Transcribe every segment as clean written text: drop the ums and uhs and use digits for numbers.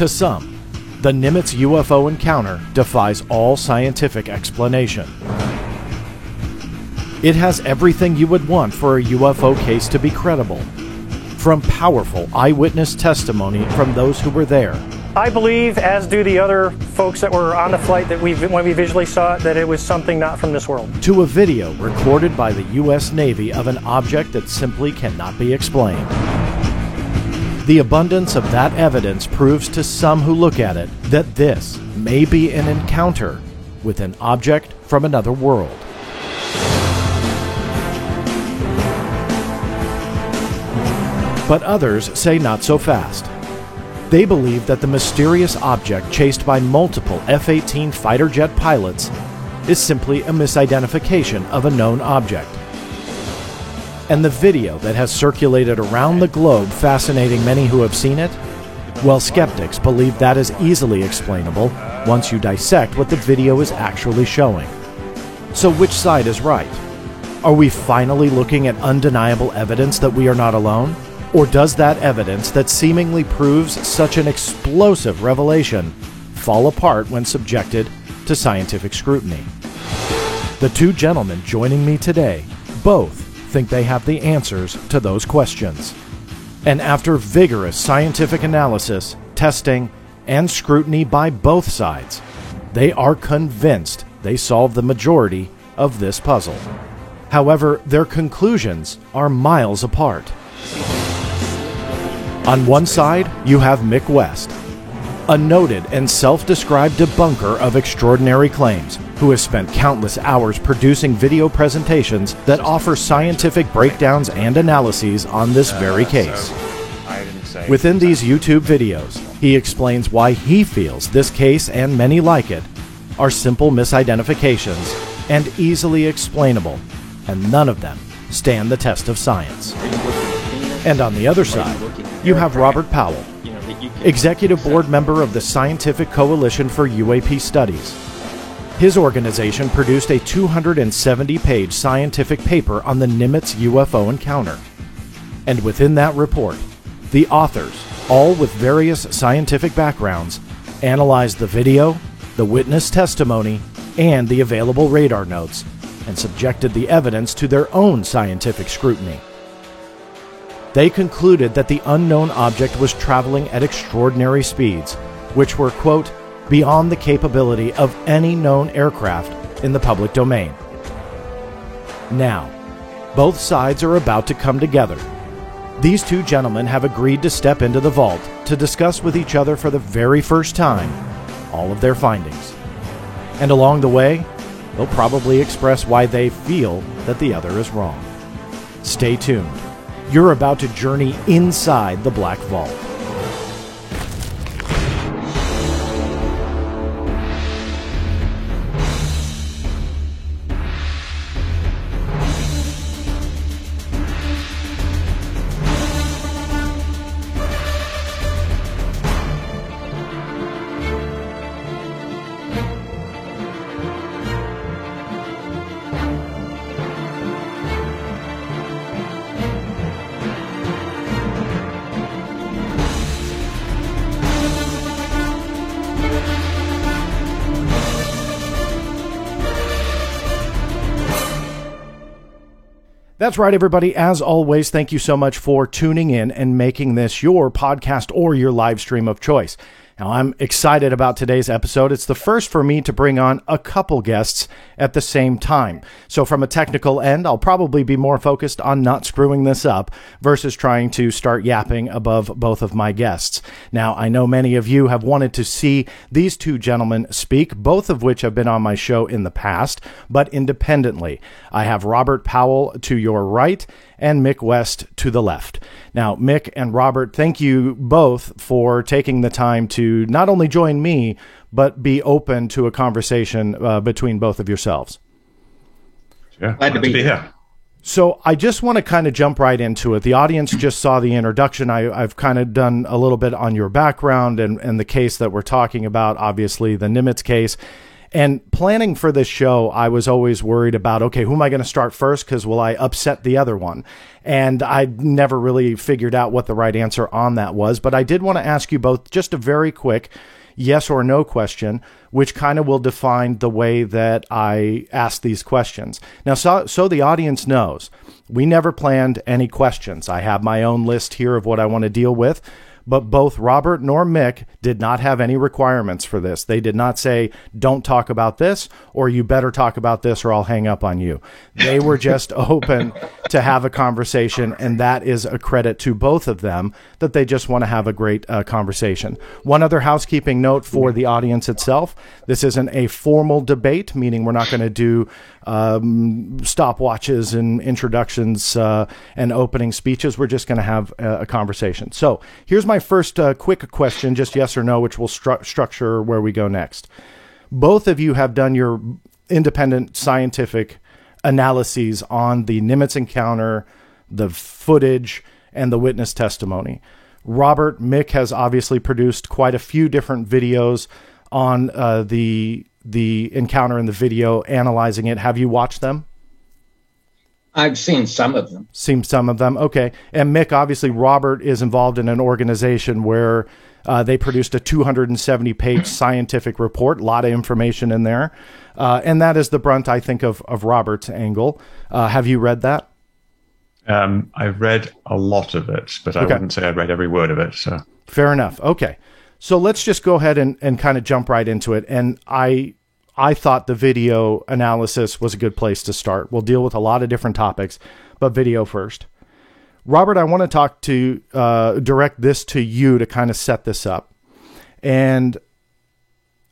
To some, the Nimitz UFO encounter defies all scientific explanation. It has everything you would want for a UFO case to be credible, from powerful eyewitness testimony from those who were there. I believe, as do the other folks that were on the flight, that when we visually saw it, that it was something not from this world. To a video recorded by the U.S. Navy of an object that simply cannot be explained. The abundance of that evidence proves to some who look at it that this may be an encounter with an object from another world. But others say not so fast. They believe that the mysterious object chased by multiple F-18 fighter jet pilots is simply a misidentification of a known object. And the video that has circulated around the globe fascinating many who have seen it? Well, skeptics believe that is easily explainable once you dissect what the video is actually showing. So which side is right? Are we finally looking at undeniable evidence that we are not alone? Or does that evidence that seemingly proves such an explosive revelation fall apart when subjected to scientific scrutiny? The two gentlemen joining me today both think they have the answers to those questions. And after vigorous scientific analysis, testing, and scrutiny by both sides, they are convinced they solved the majority of this puzzle. However, their conclusions are miles apart. On one side, you have Mick West, a noted and self-described debunker of extraordinary claims, who has spent countless hours producing video presentations that offer scientific breakdowns and analyses on this very case. Within these YouTube videos, he explains why he feels this case and many like it are simple misidentifications and easily explainable, and none of them stand the test of science. And on the other side, you have Robert Powell, Executive Board member of the Scientific Coalition for UAP Studies. His organization produced a 270-page scientific paper on the Nimitz UFO encounter. And within that report, the authors, all with various scientific backgrounds, analyzed the video, the witness testimony, and the available radar notes, and subjected the evidence to their own scientific scrutiny. They concluded that the unknown object was traveling at extraordinary speeds, which were, quote, beyond the capability of any known aircraft in the public domain. Now, both sides are about to come together. These two gentlemen have agreed to step into the vault to discuss with each other for the very first time all of their findings. And along the way, they'll probably express why they feel that the other is wrong. Stay tuned. You're about to journey inside the Black Vault. That's right, everybody. As always, thank you so much for tuning in and making this your podcast or your live stream of choice. Now, I'm excited about today's episode. It's the first for me to bring on a couple guests at the same time. So from a technical end, I'll probably be more focused on not screwing this up versus trying to start yapping above both of my guests. Now, I know many of you have wanted to see these two gentlemen speak, both of which have been on my show in the past, but independently. I have Robert Powell to your right and Mick West to the left. Now, Mick and Robert, thank you both for taking the time to not only join me, but be open to a conversation between both of yourselves. Yeah, glad to be here. So I just want to kind of jump right into it. The audience just saw the introduction. I've kind of done a little bit on your background and the case that we're talking about, obviously the Nimitz case. And planning for this show, I was always worried about, okay, who am I going to start first? Because will I upset the other one? And I never really figured out what the right answer on that was. But I did want to ask you both just a very quick yes or no question, which kind of will define the way that I ask these questions. Now, so the audience knows, we never planned any questions. I have my own list here of what I want to deal with. But both Robert nor Mick did not have any requirements for this. They did not say, don't talk about this, or you better talk about this, or I'll hang up on you. They were just open to have a conversation, and that is a credit to both of them, that they just want to have a great conversation. One other housekeeping note for the audience itself. This isn't a formal debate, meaning we're not going to do stopwatches and introductions and opening speeches. We're just going to have a conversation. So here's my first quick question, just yes or no, which will structure where we go next. Both of you have done your independent scientific analyses on the Nimitz encounter, the footage, and the witness testimony. Robert, Mick has obviously produced quite a few different videos on the encounter and the video, analyzing it. Have you watched them? I've seen some of them. Seen some of them. Okay. And Mick, obviously, Robert is involved in an organization where they produced a 270-page scientific report, a lot of information in there. And that is the brunt, I think, of Robert's angle. Have you read that? I've read a lot of it, but I wouldn't say I read every word of it. So fair enough. Okay. So let's just go ahead and kind of jump right into it. And I thought the video analysis was a good place to start. We'll deal with a lot of different topics, but video first. Robert, I want to direct this to you to kind of set this up. And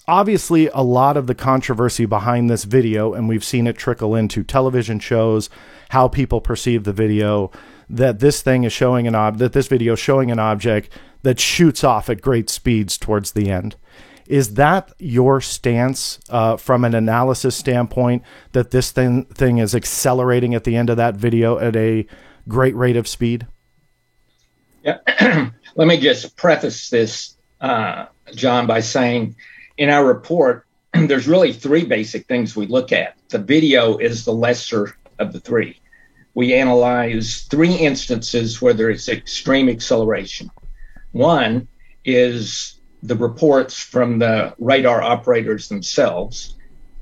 obviously a lot of the controversy behind this video, and we've seen it trickle into television shows, how people perceive the video, that this thing is showing that this video is showing an object that shoots off at great speeds towards the end. Is that your stance from an analysis standpoint, that this thing is accelerating at the end of that video at a great rate of speed? Yeah. Let me just preface this, John, by saying in our report, there's really three basic things we look at. The video is the lesser of the three. We analyze three instances where there is extreme acceleration. One is the reports from the radar operators themselves.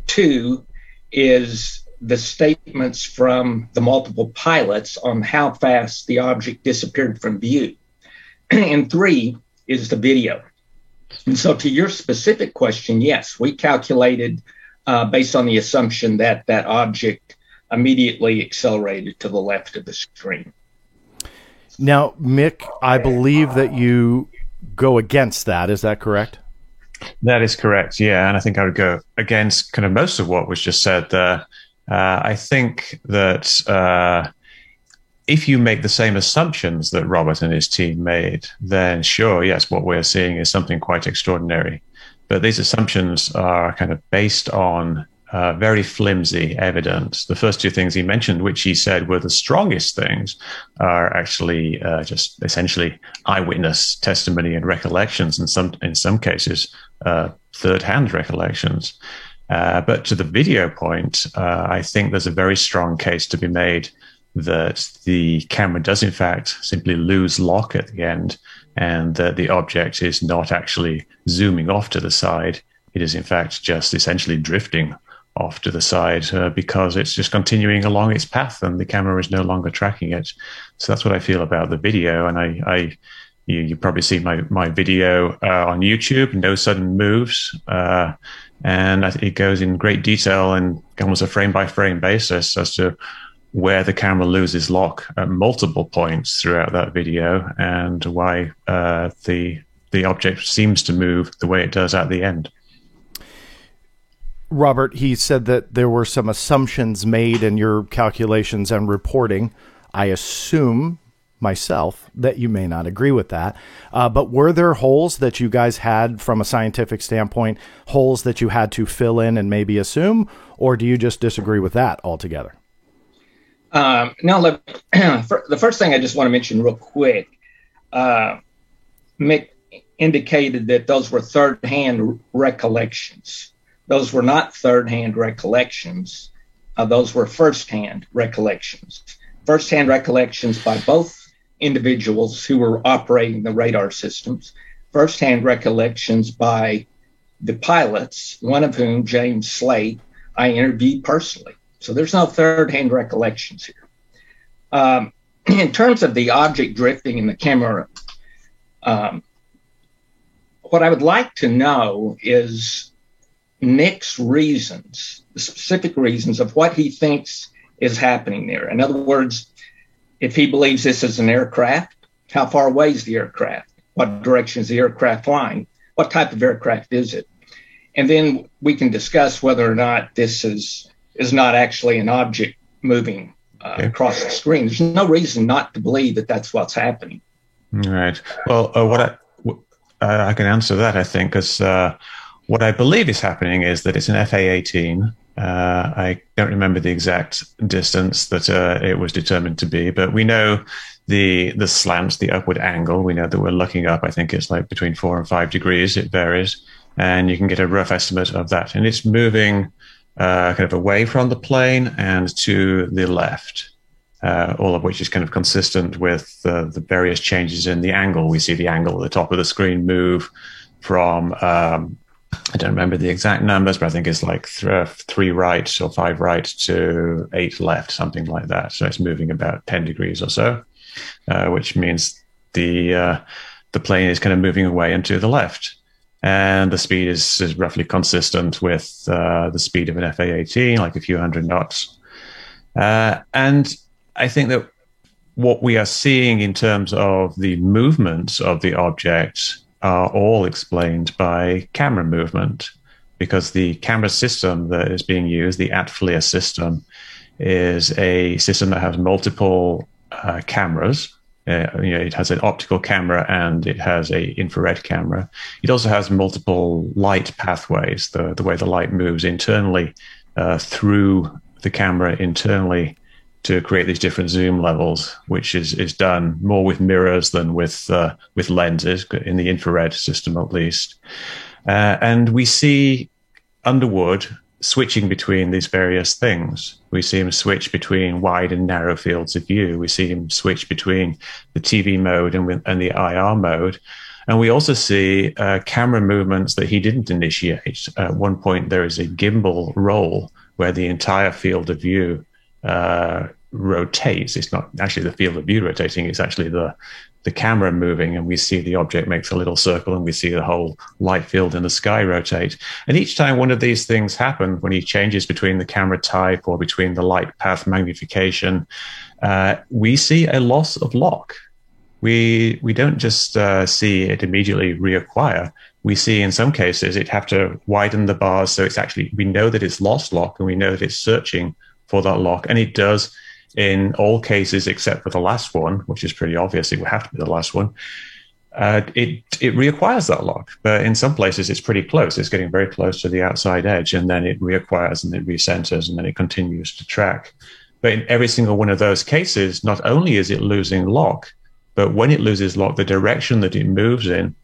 Two is the statements from the multiple pilots on how fast the object disappeared from view. And three is the video. And so to your specific question, yes, we calculated based on the assumption that that object immediately accelerated to the left of the screen. Now, Mick, I believe that you go against that. Is that correct? That is correct, yeah. And I think I would go against kind of most of what was just said there. I think that if you make the same assumptions that Robert and his team made, then sure, yes, what we're seeing is something quite extraordinary. But these assumptions are kind of based on very flimsy evidence. The first two things he mentioned, which he said were the strongest things, are actually just essentially eyewitness testimony and recollections, and in some cases, third-hand recollections. But to the video point, I think there's a very strong case to be made that the camera does in fact simply lose lock at the end, and that the object is not actually zooming off to the side. It is in fact just essentially drifting off to the side because it's just continuing along its path and the camera is no longer tracking it. So that's what I feel about the video. And you probably see my video on YouTube, No Sudden Moves. And it goes in great detail and almost a frame-by-frame basis as to where the camera loses lock at multiple points throughout that video, and why the object seems to move the way it does at the end. Robert, he said that there were some assumptions made in your calculations and reporting. I assume myself that you may not agree with that. But were there holes that you guys had from a scientific standpoint, holes that you had to fill in and maybe assume, or do you just disagree with that altogether? No, the first thing I just want to mention real quick, Mick indicated that those were third-hand recollections. those were not third-hand recollections. Those were first-hand recollections. First-hand recollections by both individuals who were operating the radar systems. First-hand recollections by the pilots, one of whom, James Slate, I interviewed personally. So there's no third-hand recollections here. In terms of the object drifting in the camera, what I would like to know is Nick's reasons, the specific reasons of what he thinks is happening there. In other words, if he believes this is an aircraft, how far away is the aircraft? What direction is the aircraft flying? What type of aircraft is it? And then we can discuss whether or not this is not actually an object moving across the screen. There's no reason not to believe that that's what's happening. Right. Well, I can answer that, I think, because what I believe is happening is that it's an FA-18. I don't remember the exact distance that it was determined to be, but we know the slant, the upward angle. We know that we're looking up. I think it's like between 4 and 5 degrees. It varies. And you can get a rough estimate of that. And it's moving kind of away from the plane and to the left, all of which is kind of consistent with the various changes in the angle. We see the angle at the top of the screen move from, I don't remember the exact numbers, but I think it's like 3 right or 5 right to 8 left, something like that. So it's moving about 10 degrees or so, which means the plane is kind of moving away and to the left. And the speed is roughly consistent with the speed of an FA-18, like a few hundred knots. And I think that what we are seeing in terms of the movements of the object are all explained by camera movement, because the camera system that is being used, the ATFLIR system, is a system that has multiple cameras. It has an optical camera and it has an infrared camera. It also has multiple light pathways, the way the light moves internally through the camera internally to create these different zoom levels, which is done more with mirrors than with lenses, in the infrared system at least. And we see Underwood switching between these various things. We see him switch between wide and narrow fields of view. We see him switch between the TV mode and the IR mode. And we also see camera movements that he didn't initiate. At one point, there is a gimbal roll where the entire field of view rotates. It's not actually the field of view rotating, it's actually the camera moving, and we see the object makes a little circle, and we see the whole light field in the sky rotate. And each time one of these things happen, when he changes between the camera type or between the light path magnification, we see a loss of lock. We don't just see it immediately reacquire. We see in some cases it have to widen the bars, so it's actually, we know that it's lost lock, and we know that it's searching for that lock, and it does in all cases except for the last one, which is pretty obvious. It would have to be the last one. It reacquires that lock, but in some places it's pretty close. It's getting very close to the outside edge, and then it reacquires and it recenters, and then it continues to track. But in every single one of those cases, not only is it losing lock, but when it loses lock, the direction that it moves in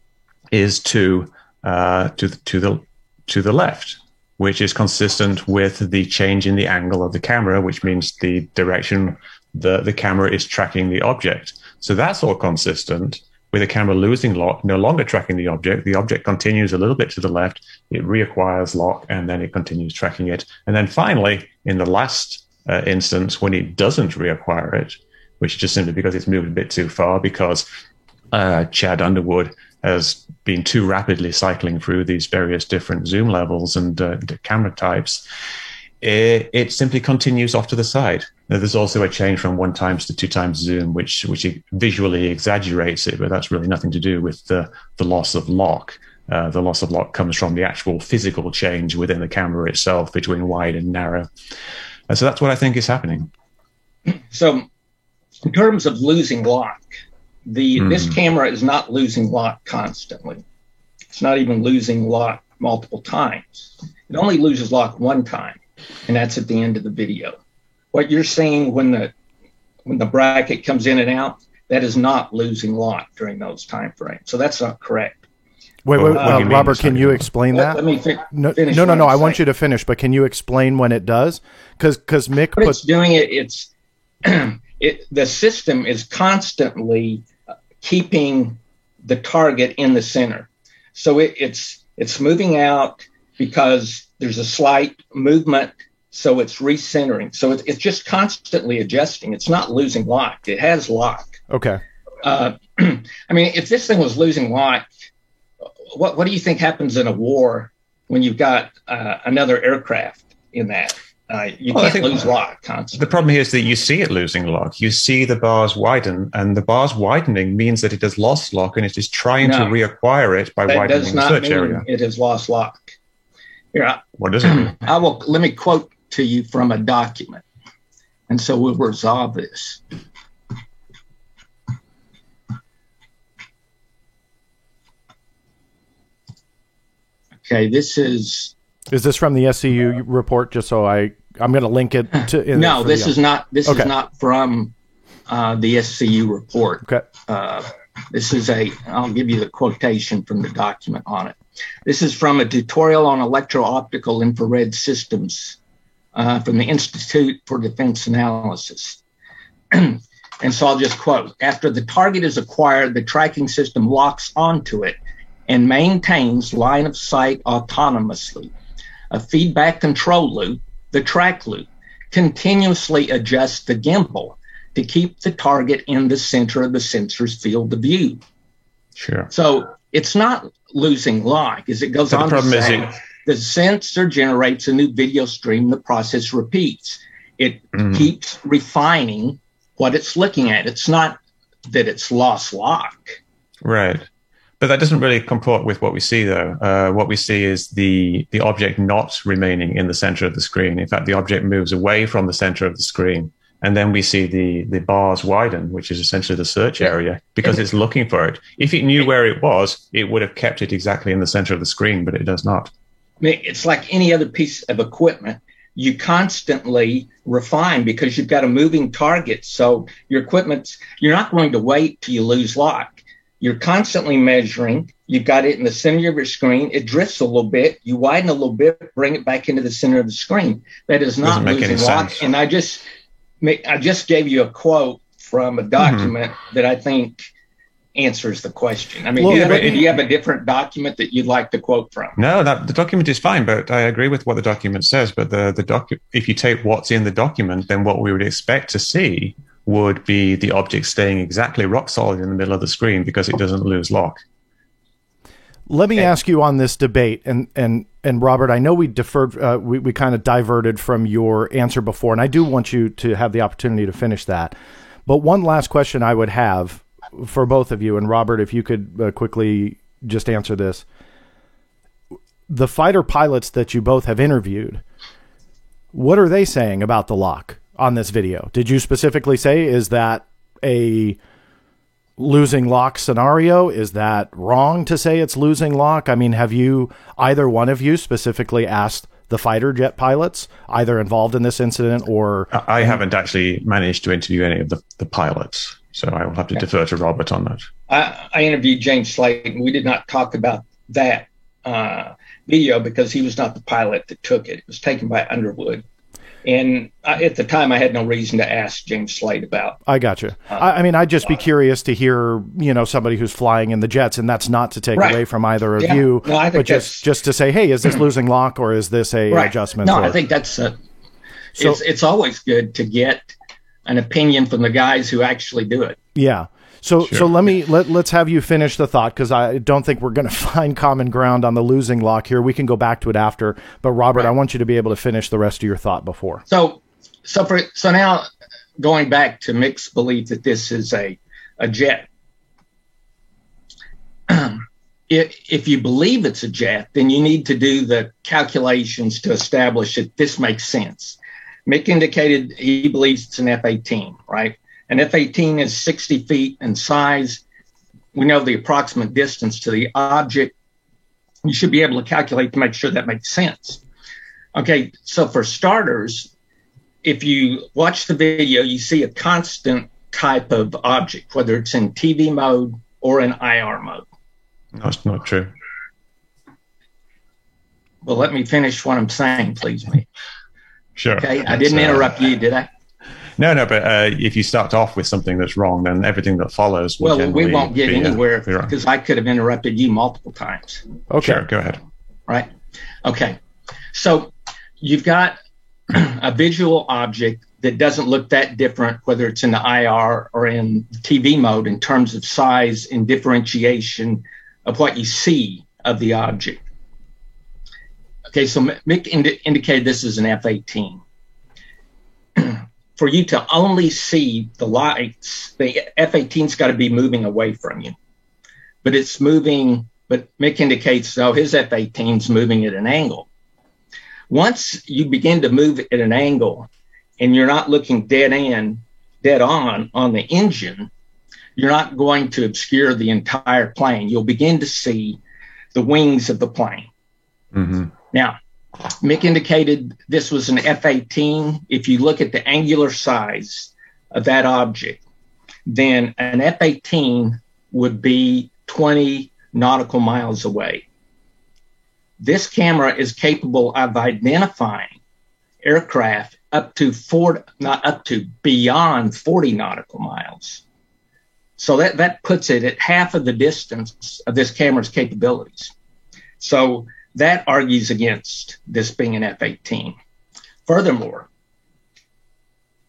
is to the left, which is consistent with the change in the angle of the camera, which means the direction the camera is tracking the object. So that's all consistent with the camera losing lock, no longer tracking the object. The object continues a little bit to the left, it reacquires lock, and then it continues tracking it. And then finally, in the last instance, when it doesn't reacquire it, which is just simply because it's moved a bit too far, because Chad Underwood has been too rapidly cycling through these various different zoom levels and the camera types, it simply continues off to the side. Now, there's also a change from 1 times to 2 times zoom, which visually exaggerates it, but that's really nothing to do with the loss of lock. The loss of lock comes from the actual physical change within the camera itself between wide and narrow. So that's what I think is happening. So in terms of losing lock, this camera is not losing lock constantly. It's not even losing lock multiple times. It only loses lock 1 time, and that's at the end of the video. What you're seeing when the bracket comes in and out, that is not losing lock during those time frames. So that's not correct. Wait, Or what do you mean Robert, it's can not you gonna- explain Let that? me finish. No. what I'm I want saying. you to finish, but can you explain when it does? Because Mick What it's put doing it's the system is constantly keeping the target in the center. So it's moving out because there's a slight movement, so it's recentering. So it's just constantly adjusting. It's not losing lock. It has lock. okay. I mean, if this thing was losing lock, what do you think happens in a war when you've got another aircraft in that? You Well, I can't think lose lock constantly. The problem here is that you see it losing lock. You see the bars widen, and the bars widening means that it has lost lock, and it is trying to reacquire it by That widening does the not search mean area. it has lost lock. Here, What does it mean? let me quote to you from a document, and so we'll resolve this. Okay, this is Is this from the SCU report? Just so I'm going to link it to. no. for This the- is not. This Okay. is not from the SCU report. Okay. This is I'll give you the quotation from the document on it. This is from a tutorial on electro-optical infrared systems from the Institute for Defense Analysis. And so I'll just quote, after the target is acquired, the tracking system locks onto it and maintains line of sight autonomously. A feedback control loop, the track loop, continuously adjusts the gimbal to keep the target in the center of the sensor's field of view. Sure. So it's not losing lock, as it goes So the on to problem is say, the sensor generates a new video stream, the process repeats. It keeps refining what it's looking at. It's not that it's lost lock. Right. But that doesn't really comport with what we see, though. What we see is the object not remaining in the center of the screen. In fact, the object moves away from the center of the screen. And then we see the bars widen, which is essentially the search area, because it's looking for it. If it knew where it was, it would have kept it exactly in the center of the screen, but it does not. I mean, it's like any other piece of equipment. You constantly refine because you've got a moving target. So your equipment's, you're not going to wait till you lose lock. You're constantly measuring. You've got it in the center of your screen. It drifts a little bit. You widen a little bit, bring it back into the center of the screen. That is not Doesn't make losing any lock. sense. And I just gave you a quote from a document that I think answers the question. I mean, Well, do you have a different document that you'd like to quote from? No, the document is fine, but I agree with what the document says. But if you take what's in the document, then what we would expect to see would be the object staying exactly rock solid in the middle of the screen because it doesn't lose lock. Let me ask you on this debate, and Robert, I know we deferred, we kind of diverted from your answer before, and I do want you to have the opportunity to finish that. But one last question I would have for both of you, and Robert, if you could quickly just answer this. The fighter pilots that you both have interviewed, what are they saying about the lock on this video? Did you specifically say, is that a losing lock scenario? Is that wrong to say it's losing lock? I mean, have you, either one of you specifically asked the fighter jet pilots either involved in this incident or... I haven't actually managed to interview any of the pilots, so I will have to defer to Robert on that. I interviewed James Slade, and we did not talk about that video because he was not the pilot that took it. It was taken by Underwood. And at the time, I had no reason to ask James Slade about. I gotcha. I mean, I'd just be curious to hear, somebody who's flying in the jets, and that's not to take away from either of you, no, I think but just to say, hey, is this losing lock or is this a adjustment? No, I think that's it's always good to get an opinion from the guys who actually do it. Yeah. So let's have you finish the thought, because I don't think we're going to find common ground on the losing lock here. We can go back to it after, but Robert, I want you to be able to finish the rest of your thought before. So now going back to Mick's belief that this is a jet. If you believe it's a jet, then you need to do the calculations to establish that this makes sense. Mick indicated he believes it's an F-18, right? An F-18 is 60 feet in size. We know the approximate distance to the object. You should be able to calculate to make sure that makes sense. Okay, so for starters, if you watch the video, you see a constant type of object, whether it's in TV mode or in IR mode. That's not true. Well, let me finish what I'm saying, please, Mick. Sure. Okay, I didn't interrupt you, did I? No, but if you start off with something that's wrong, then everything that follows will Well, we won't get anywhere be wrong. because I could have interrupted you multiple times. Okay. Sure, go ahead. Right? Okay. So you've got a visual object that doesn't look that different, whether it's in the IR or in TV mode, in terms of size and differentiation of what you see of the object. Okay, so Mick indicated this is an F-18. For you to only see the lights, the F-18's got to be moving away from you. But it's moving, but Mick indicates, his F-18's moving at an angle. Once you begin to move at an angle and you're not looking dead on the engine, you're not going to obscure the entire plane. You'll begin to see the wings of the plane. Mm-hmm. Now, Mick indicated this was an F-18. If you look at the angular size of that object, then an F-18 would be 20 nautical miles away. This camera is capable of identifying aircraft beyond 40 nautical miles. So that puts it at half of the distance of this camera's capabilities. So that argues against this being an F-18. Furthermore,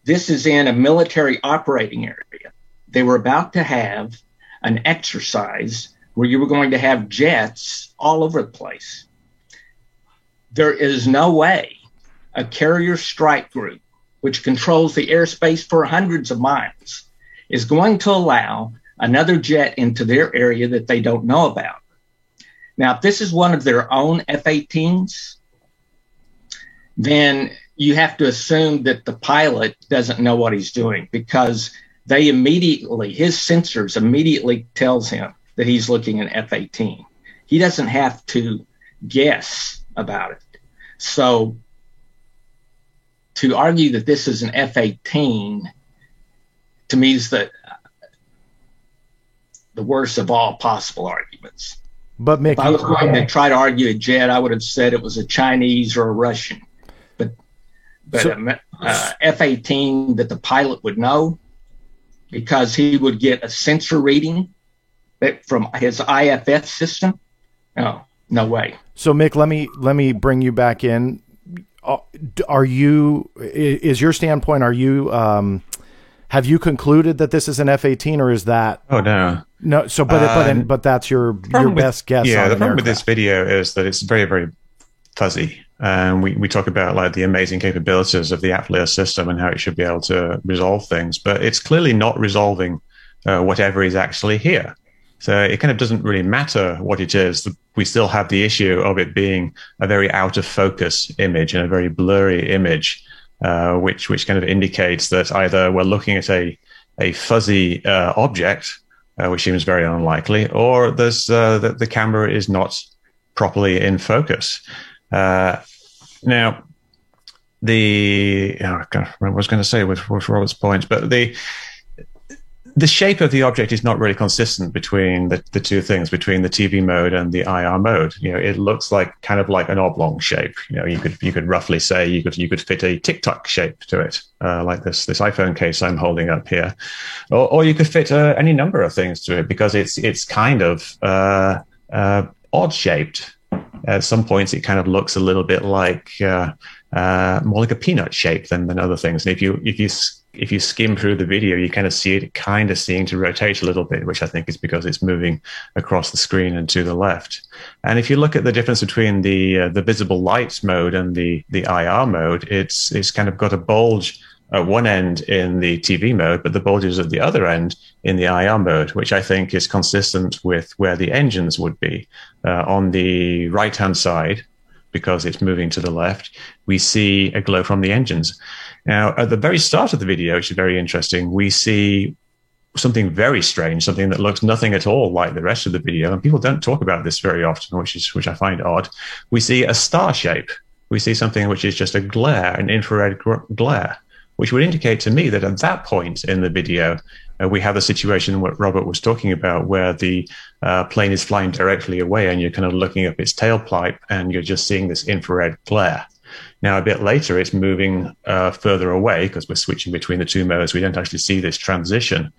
this is in a military operating area. They were about to have an exercise where you were going to have jets all over the place. There is no way a carrier strike group, which controls the airspace for hundreds of miles, is going to allow another jet into their area that they don't know about. Now, if this is one of their own F-18s, then you have to assume that the pilot doesn't know what he's doing because his sensors immediately tells him that he's looking at F-18. He doesn't have to guess about it. So to argue that this is an F-18, to me, is the worst of all possible arguments. But Mick, if I was going to try to argue a jet, I would have said it was a Chinese or a Russian. But F-18 that the pilot would know because he would get a sensor reading from his IFF system. No way. So Mick, let me bring you back in. Is your standpoint, have you concluded that this is an F-18 or is that? Oh, no. No. So, but that's your best guess. Yeah. The problem with this video is that it's very, very fuzzy. And we talk about like the amazing capabilities of the AFLIR system and how it should be able to resolve things, but it's clearly not resolving whatever is actually here. So it kind of doesn't really matter what it is. We still have the issue of it being a very out of focus image and a very blurry image, which kind of indicates that either we're looking at a fuzzy object, which seems very unlikely, or there's the camera is not properly in focus. Now, I can't remember what I was going to say with Robert's points, but the shape of the object is not really consistent between the two things, between the TV mode and the IR mode. It looks like kind of like an oblong shape. You could roughly say you could fit a TikTok shape to it, like this iPhone case I'm holding up here, or you could fit any number of things to it because it's kind of odd shaped. At some points, it kind of looks a little bit like more like a peanut shape than other things. And if you skim through the video, you kind of see it kind of seeming to rotate a little bit, which I think is because it's moving across the screen and to the left. And if you look at the difference between the visible light mode and the IR mode, it's kind of got a bulge at one end in the TV mode, but the bulge is at the other end in the IR mode, which I think is consistent with where the engines would be. On the right-hand side, because it's moving to the left, we see a glow from the engines. Now, at the very start of the video, which is very interesting, we see something very strange, something that looks nothing at all like the rest of the video. And people don't talk about this very often, which I find odd. We see a star shape. We see something which is just a glare, an infrared glare. which would indicate to me that at that point in the video, we have the situation what Robert was talking about, where the plane is flying directly away and you're kind of looking up its tailpipe and you're just seeing this infrared glare. Now, a bit later, it's moving further away because we're switching between the two modes. We don't actually see this transition.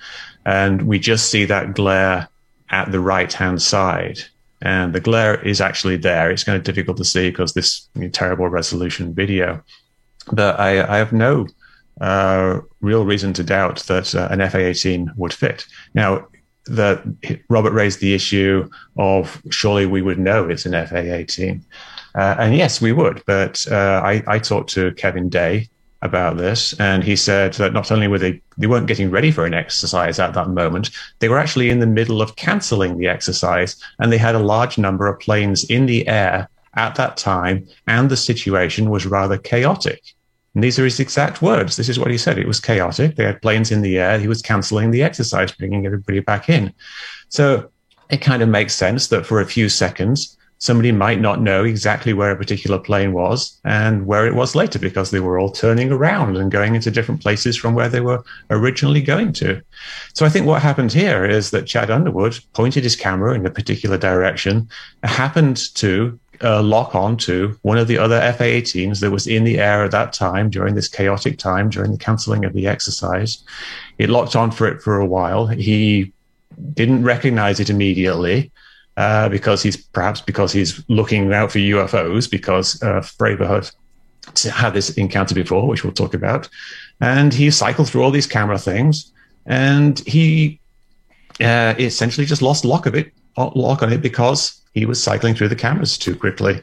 And we just see that glare at the right-hand side. And the glare is actually there. It's kind of difficult to see because this terrible resolution video. But I have no real reason to doubt that an FA-18 would fit. Now, Robert raised the issue of surely we would know it's an FA-18. And yes, we would. But I talked to Kevin Day about this, and he said that not only were they weren't getting ready for an exercise at that moment, they were actually in the middle of cancelling the exercise, and they had a large number of planes in the air at that time, and the situation was rather chaotic. And these are his exact words. This is what he said. It was chaotic. They had planes in the air. He was cancelling the exercise, bringing everybody back in. So it kind of makes sense that for a few seconds, somebody might not know exactly where a particular plane was and where it was later because they were all turning around and going into different places from where they were originally going to. So I think what happened here is that Chad Underwood pointed his camera in a particular direction, happened to lock on to one of the other FA-18s that was in the air at that time during this chaotic time, during the cancelling of the exercise. It locked on for it for a while. He didn't recognize it immediately. Because he's looking out for UFOs, because Fravor had this encounter before, which we'll talk about. And he cycled through all these camera things, and he essentially just lost lock on it because he was cycling through the cameras too quickly.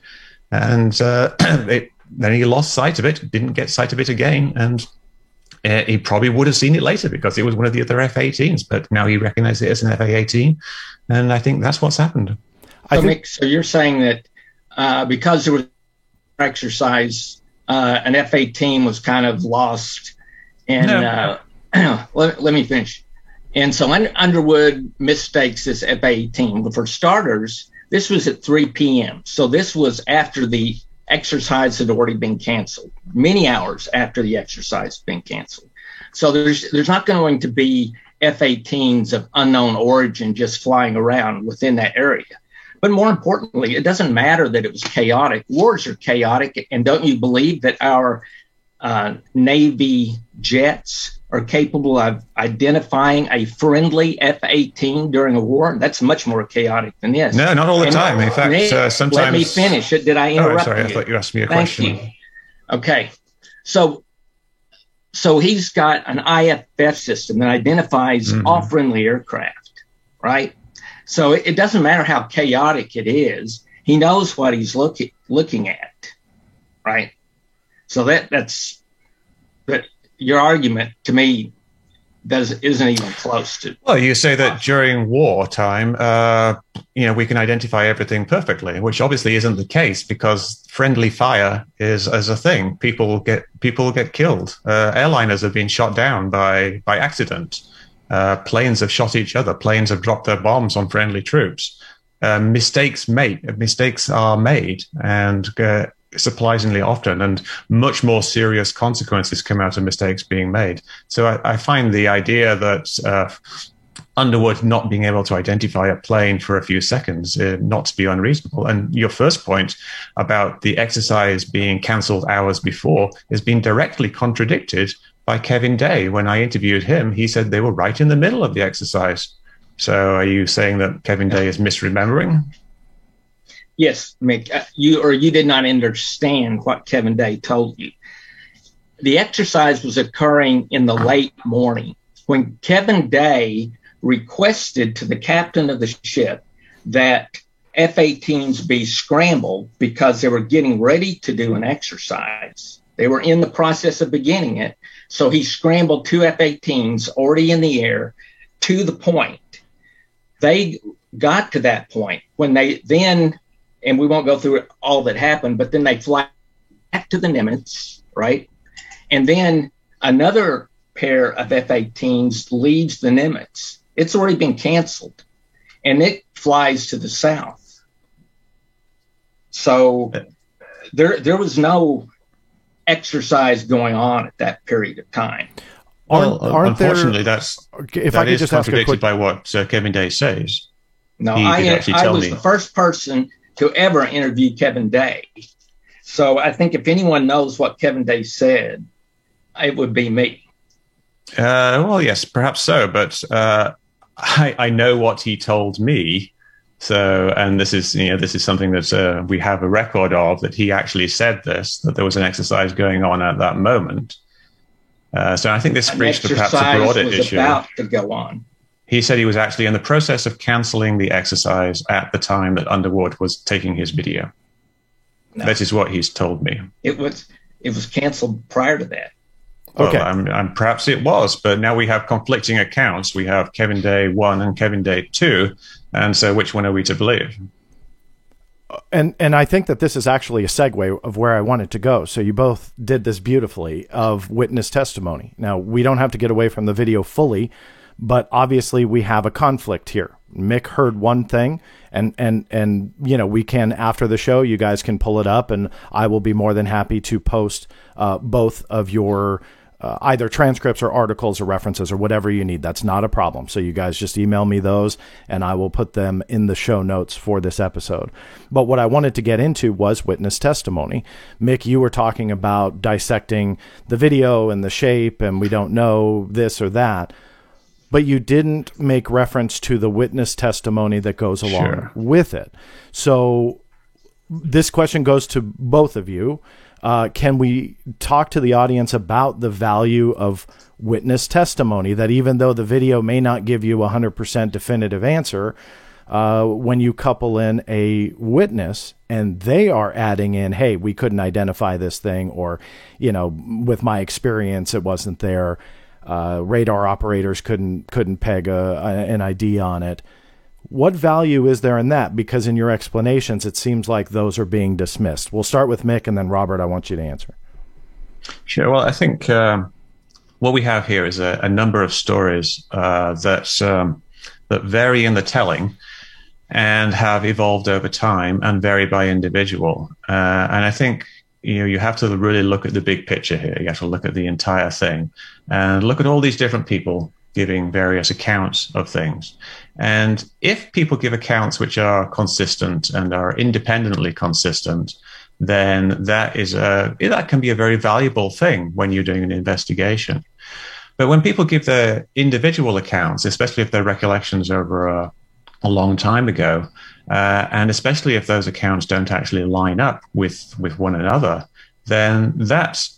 And then he lost sight of it, didn't get sight of it again, and he probably would have seen it later because it was one of the other F-18s, but now he recognized it as an F-18, and I think that's what's happened. So you're saying that because there was an exercise, an F-18 was kind of lost, and let me finish. And so Underwood mistakes this F-18. But for starters, this was at 3 p.m., so this was after the exercise had already been canceled, many hours after the exercise had been canceled. So there's not going to be F-18s of unknown origin just flying around within that area. But more importantly, it doesn't matter that it was chaotic. Wars are chaotic, and don't you believe that our Navy jets are capable of identifying a friendly F-18 during a war? That's much more chaotic than this. No, not all the time. In fact, sometimes... Let me finish it. Did I interrupt you? I thought you asked me a Thank question. You. Okay. So he's got an IFF system that identifies all friendly aircraft, right? So it doesn't matter how chaotic it is. He knows what he's looking at, right? So that's your argument to me isn't even close to. Well, you say that during wartime, we can identify everything perfectly, which obviously isn't the case because friendly fire is as a thing. People get killed. Airliners have been shot down by accident. Planes have shot each other. Planes have dropped their bombs on friendly troops. Mistakes are made, and surprisingly often, and much more serious consequences come out of mistakes being made. So I find the idea that Underwood not being able to identify a plane for a few seconds not to be unreasonable. And your first point about the exercise being cancelled hours before is being directly contradicted by Kevin Day. When I interviewed him, he said they were right in the middle of the exercise. So are you saying that Kevin Day is misremembering? Yes, Mick, you did not understand what Kevin Day told you. The exercise was occurring in the late morning when Kevin Day requested to the captain of the ship that F-18s be scrambled because they were getting ready to do an exercise. They were in the process of beginning it. So he scrambled 2 F-18s already in the air to the point. They got to that point when they then, and we won't go through all that happened, but then they fly back to the Nimitz, right? And then another pair of F-18s leaves the Nimitz. It's already been canceled, and it flies to the south. So there was no exercise going on at that period of time. Well, unfortunately, that is contradicted by what Kevin Day says. No, I was the first person to ever interview Kevin Day. So I think if anyone knows what Kevin Day said, it would be me. Well, yes, perhaps so. But I know what he told me. So, and this is something that we have a record of, that he actually said this, that there was an exercise going on at that moment. So I think this speaks to perhaps a broader issue. About to go on. He said he was actually in the process of cancelling the exercise at the time that Underwood was taking his video. No. That is what he's told me. It was canceled prior to that. Okay. Well, perhaps it was, but now we have conflicting accounts. We have Kevin Day 1 and Kevin Day 2, and so which one are we to believe? And I think that this is actually a segue of where I wanted to go. So you both did this beautifully, of witness testimony. Now, we don't have to get away from the video fully, but obviously we have a conflict here. Mick heard one thing, and we can, after the show, you guys can pull it up, and I will be more than happy to post both of your either transcripts or articles or references or whatever you need. That's not a problem. So you guys just email me those, and I will put them in the show notes for this episode. But what I wanted to get into was witness testimony. Mick, you were talking about dissecting the video and the shape, and we don't know this or that. But you didn't make reference to the witness testimony that goes along with it. So this question goes to both of you. Can we talk to the audience about the value of witness testimony, that even though the video may not give you a 100% definitive answer, when you couple in a witness and they are adding in, hey, we couldn't identify this thing, or, with my experience, it wasn't there. Radar operators couldn't peg an ID on it. What value is there in that? Because in your explanations, it seems like those are being dismissed. We'll start with Mick, and then Robert, I want you to answer. Sure. Well, I think what we have here is a number of stories that vary in the telling and have evolved over time and vary by individual. And I think you have to really look at the big picture here. You have to look at the entire thing and look at all these different people giving various accounts of things. And if people give accounts which are consistent and are independently consistent, then that can be a very valuable thing when you're doing an investigation. But when people give their individual accounts, especially if they're recollections over a long time ago, and especially if those accounts don't actually line up with one another, then that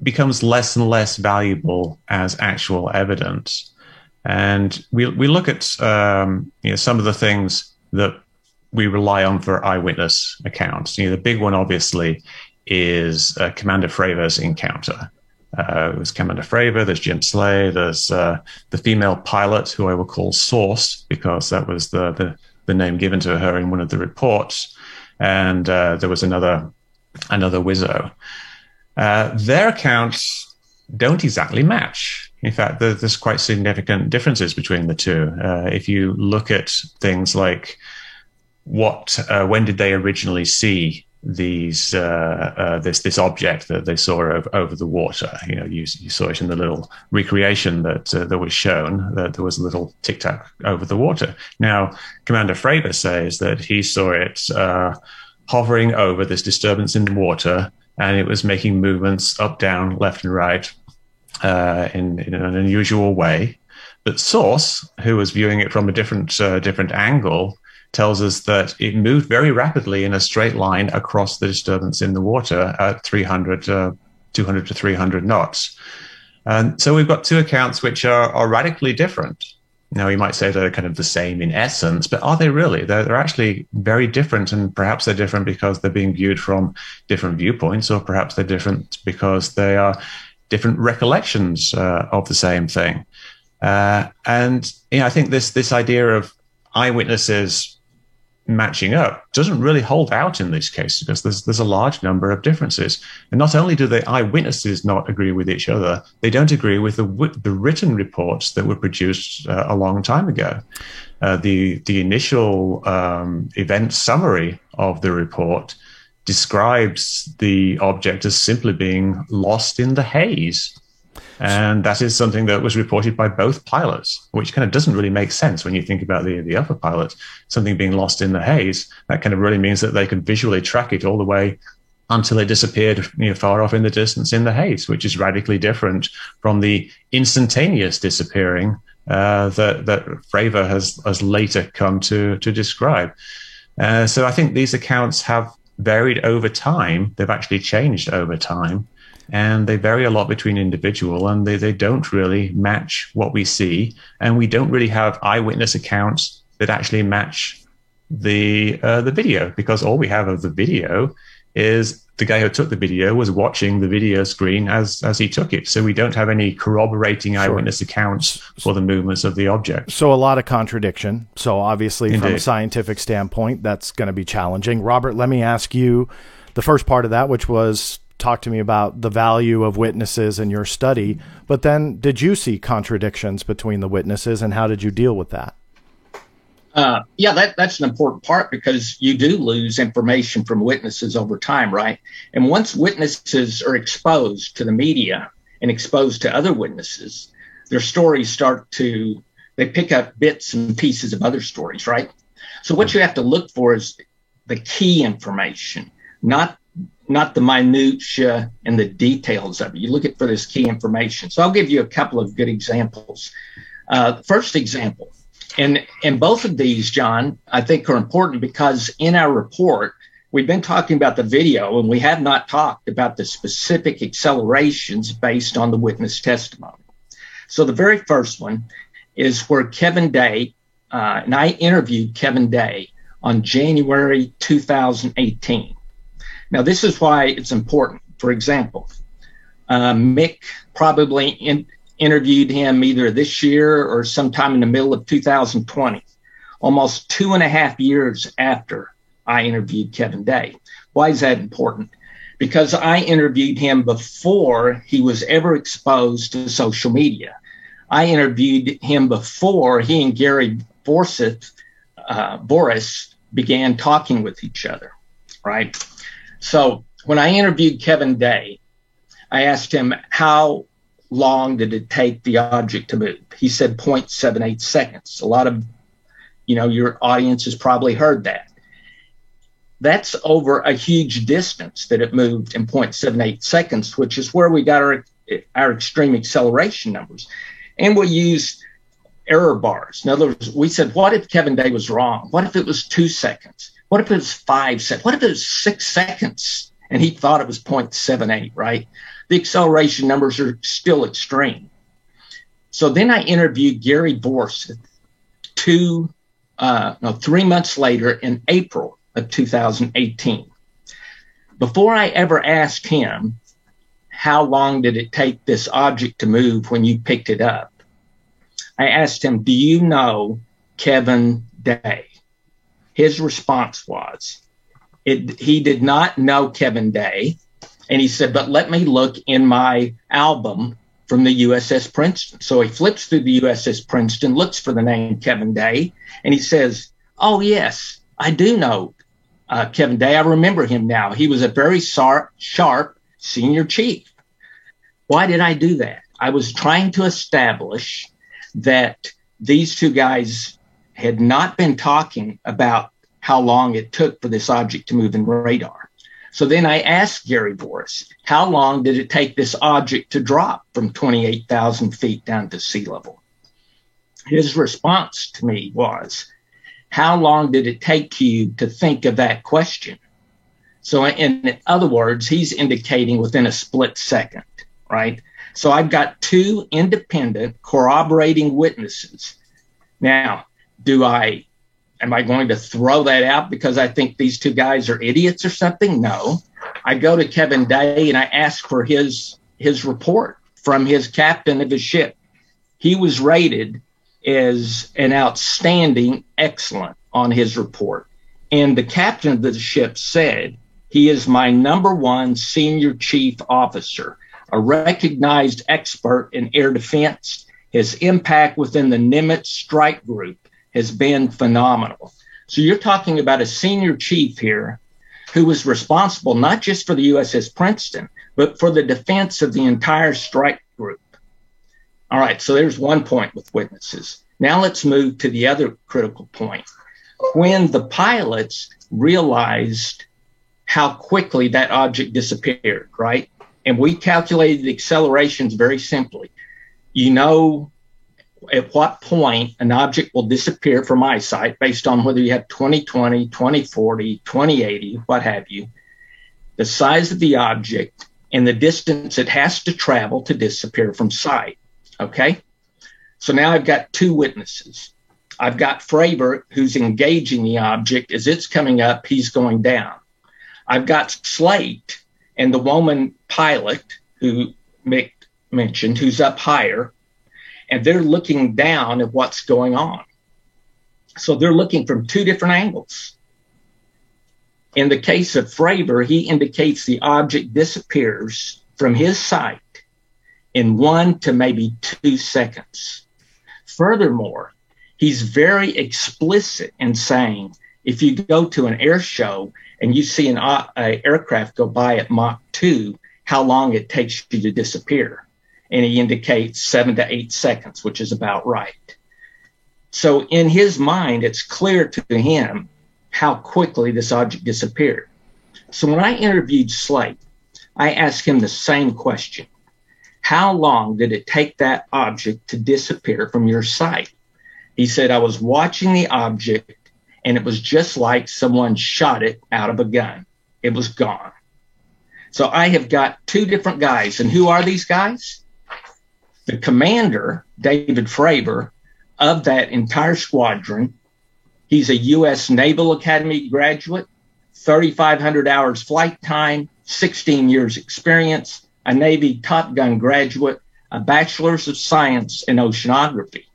becomes less and less valuable as actual evidence. And we look at some of the things that we rely on for eyewitness accounts. The big one, obviously, is Commander Fravor's encounter. It was Commander Fravor, there's Jim Slay, there's the female pilot, who I will call Source, because that was the name given to her in one of the reports. And there was another Wizzo. Their accounts don't exactly match. In fact, there's quite significant differences between the two. If you look at things like when did they originally see this object that they saw over the water? You saw it in the little recreation that was shown, that there was a little tic-tac over the water. Now, Commander Fravor says that he saw it hovering over this disturbance in the water, and it was making movements up, down, left, and right in an unusual way. But Source, who was viewing it from a different angle, tells us that it moved very rapidly in a straight line across the disturbance in the water at 200 to 300 knots. And so we've got two accounts which are radically different. Now, you might say they're kind of the same in essence, but are they really? They're actually very different, and perhaps they're different because they're being viewed from different viewpoints, or perhaps they're different because they are different recollections of the same thing. And I think this idea of eyewitnesses matching up doesn't really hold out in this case, because there's a large number of differences. And not only do the eyewitnesses not agree with each other, they don't agree with the written reports that were produced a long time ago. The initial event summary of the report describes the object as simply being lost in the haze. And that is something that was reported by both pilots, which kind of doesn't really make sense when you think about the other pilot, something being lost in the haze. That kind of really means that they could visually track it all the way until it disappeared, far off in the distance in the haze, which is radically different from the instantaneous disappearing that Fravor has later come to describe. So I think these accounts have varied over time. They've actually changed over time. And they vary a lot between individual, and they don't really match what we see. And we don't really have eyewitness accounts that actually match the video, because all we have of the video is the guy who took the video was watching the video screen as he took it. So we don't have any corroborating eyewitness accounts for the movements of the object. So a lot of contradiction. So obviously, Indeed. from a scientific standpoint, that's going to be challenging. Robert, let me ask you the first part of that, which was talk to me about the value of witnesses in your study. But then did you see contradictions between the witnesses, and how did you deal with that? That's an important part, because you do lose information from witnesses over time, right? And once witnesses are exposed to the media and exposed to other witnesses, their stories they pick up bits and pieces of other stories, right? So what you have to look for is the key information, not the minutia and the details of it. You look for this key information. So I'll give you a couple of good examples. First example, and both of these, John, I think are important, because in our report, we've been talking about the video, and we have not talked about the specific accelerations based on the witness testimony. So the very first one is where Kevin Day, and I interviewed Kevin Day on January 2018. Now, this is why it's important. For example, Mick probably interviewed him either this year or sometime in the middle of 2020, almost 2.5 years after I interviewed Kevin Day. Why is that important? Because I interviewed him before he was ever exposed to social media. I interviewed him before he and Gary Boris began talking with each other, right? So when I interviewed Kevin Day, I asked him, how long did it take the object to move? He said 0.78 seconds. A lot of, your audience has probably heard that. That's over a huge distance that it moved in 0.78 seconds, which is where we got our extreme acceleration numbers. And we used error bars. In other words, we said, what if Kevin Day was wrong? What if it was 2 seconds? What if it was 5 seconds? What if it was 6 seconds and he thought it was 0.78, right? The acceleration numbers are still extreme. So then I interviewed Gary Boris 3 months later in April of 2018. Before I ever asked him, how long did it take this object to move when you picked it up, I asked him, do you know Kevin Day? His response was, he did not know Kevin Day. And he said, but let me look in my album from the USS Princeton. So he flips through the USS Princeton, looks for the name Kevin Day, and he says, oh, yes, I do know Kevin Day. I remember him now. He was a very sharp senior chief. Why did I do that? I was trying to establish that these two guys had not been talking about how long it took for this object to move in radar. So then I asked Gary Boris, how long did it take this object to drop from 28,000 feet down to sea level? His response to me was, how long did it take you to think of that question? So in other words, he's indicating within a split second, right? So I've got two independent corroborating witnesses. Now, am I going to throw that out because I think these two guys are idiots or something? No. I go to Kevin Day and I ask for his report from his captain of his ship. He was rated as an outstanding excellent on his report. And the captain of the ship said, he is my number one senior chief officer, a recognized expert in air defense. His impact within the Nimitz strike group has been phenomenal. So you're talking about a senior chief here who was responsible not just for the USS Princeton, but for the defense of the entire strike group. All right, so there's one point with witnesses. Now let's move to the other critical point. When the pilots realized how quickly that object disappeared, right? And we calculated the accelerations very simply. You know at what point an object will disappear from eyesight based on whether you have 20/20, 20/40, 20/80, what have you, the size of the object, and the distance it has to travel to disappear from sight, okay? So now I've got two witnesses. I've got Fravor, who's engaging the object. As it's coming up, he's going down. I've got Slate and the woman pilot, who Mick mentioned, who's up higher, and they're looking down at what's going on. So they're looking from two different angles. In the case of Fravor, he indicates the object disappears from his sight in 1 to maybe 2 seconds. Furthermore, he's very explicit in saying, if you go to an air show and you see an aircraft go by at Mach 2, how long it takes you to disappear. And he indicates 7 to 8 seconds, which is about right. So in his mind, it's clear to him how quickly this object disappeared. So when I interviewed Slate, I asked him the same question. How long did it take that object to disappear from your sight? He said, I was watching the object and it was just like someone shot it out of a gun. It was gone. So I have got two different guys. And who are these guys? The commander, David Fravor, of that entire squadron. He's a U.S. Naval Academy graduate, 3,500 hours flight time, 16 years experience, a Navy Top Gun graduate, a Bachelor's of Science in Oceanography.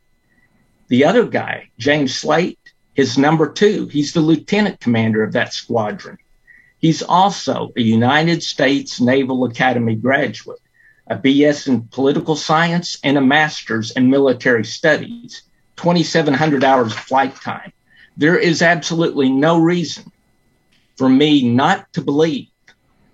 The other guy, James Slate, is number 2. He's the lieutenant commander of that squadron. He's also a United States Naval Academy graduate, a BS in political science and a master's in military studies, 2,700 hours flight time. There is absolutely no reason for me not to believe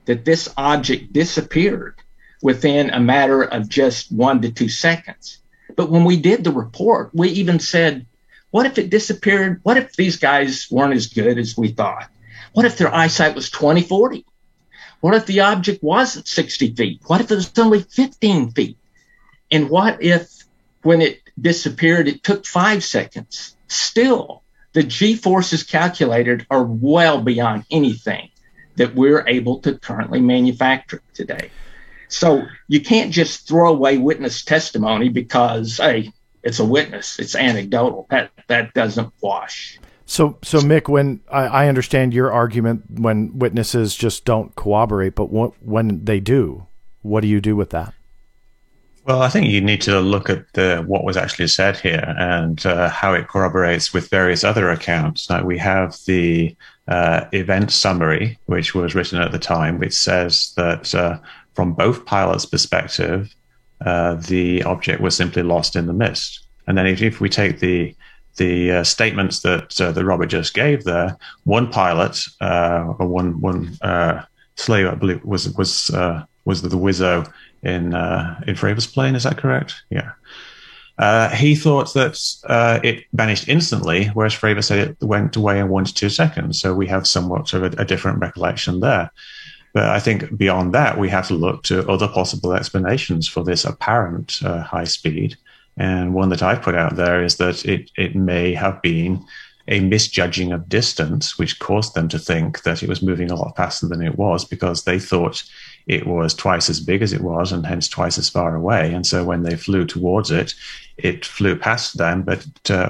that this object disappeared within a matter of just 1 to 2 seconds. But when we did the report, we even said, what if it disappeared? What if these guys weren't as good as we thought? What if their eyesight was 20/40? What if the object wasn't 60 feet? What if it was only 15 feet? And what if when it disappeared, it took 5 seconds? Still, the G-forces calculated are well beyond anything that we're able to currently manufacture today. So you can't just throw away witness testimony because, hey, it's a witness, it's anecdotal. That doesn't wash. So Mick, when I understand your argument when witnesses just don't corroborate, but when they do, what do you do with that? Well, I think you need to look at what was actually said here and how it corroborates with various other accounts. Now, we have the event summary, which was written at the time, which says that from both pilots' perspective, the object was simply lost in the mist. And then if we take the statements that Robert just gave there, one pilot, or one slave, I believe, was the Wizzo in Fravor's plane. Is that correct? Yeah. He thought that it vanished instantly, whereas Fravor said it went away in 1 to 2 seconds. So we have somewhat of a different recollection there. But I think beyond that, we have to look to other possible explanations for this apparent high speed. And one that I've put out there is that it may have been a misjudging of distance, which caused them to think that it was moving a lot faster than it was because they thought it was twice as big as it was and hence twice as far away. And so when they flew towards it, it flew past them. But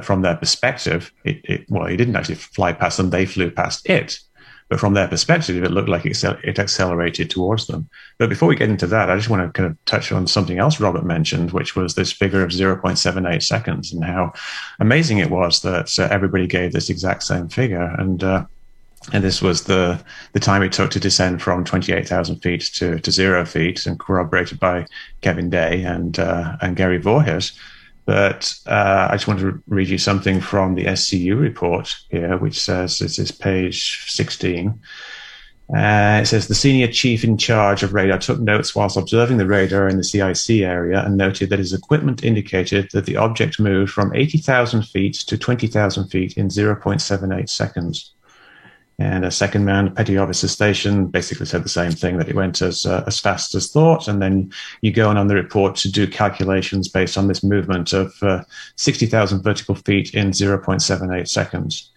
from their perspective, it didn't actually fly past them. They flew past it. But from their perspective, it looked like it accelerated towards them. But before we get into that, I just want to kind of touch on something else Robert mentioned, which was this figure of 0.78 seconds and how amazing it was that everybody gave this exact same figure. And this was the time it took to descend from 28,000 feet to 0 feet, and corroborated by Kevin Day and Gary Voorhis. But I just want to read you something from the SCU report here, which says, this is page 16. It says the senior chief in charge of radar took notes whilst observing the radar in the CIC area and noted that his equipment indicated that the object moved from 80,000 feet to 20,000 feet in 0.78 seconds. And a second man, petty officer station, basically said the same thing, that it went as fast as thought. And then you go on the report to do calculations based on this movement of 60,000 vertical feet in 0.78 seconds.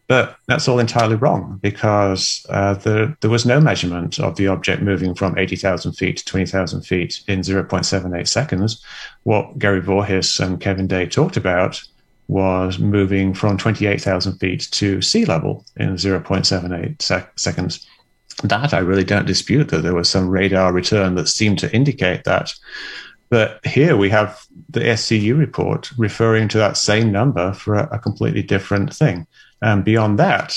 But that's all entirely wrong, because there was no measurement of the object moving from 80,000 feet to 20,000 feet in 0.78 seconds. What Gary Voorhis and Kevin Day talked about was moving from 28,000 feet to sea level in 0.78 seconds. That I really don't dispute, that there was some radar return that seemed to indicate that. But here we have the SCU report referring to that same number for a completely different thing. And beyond that,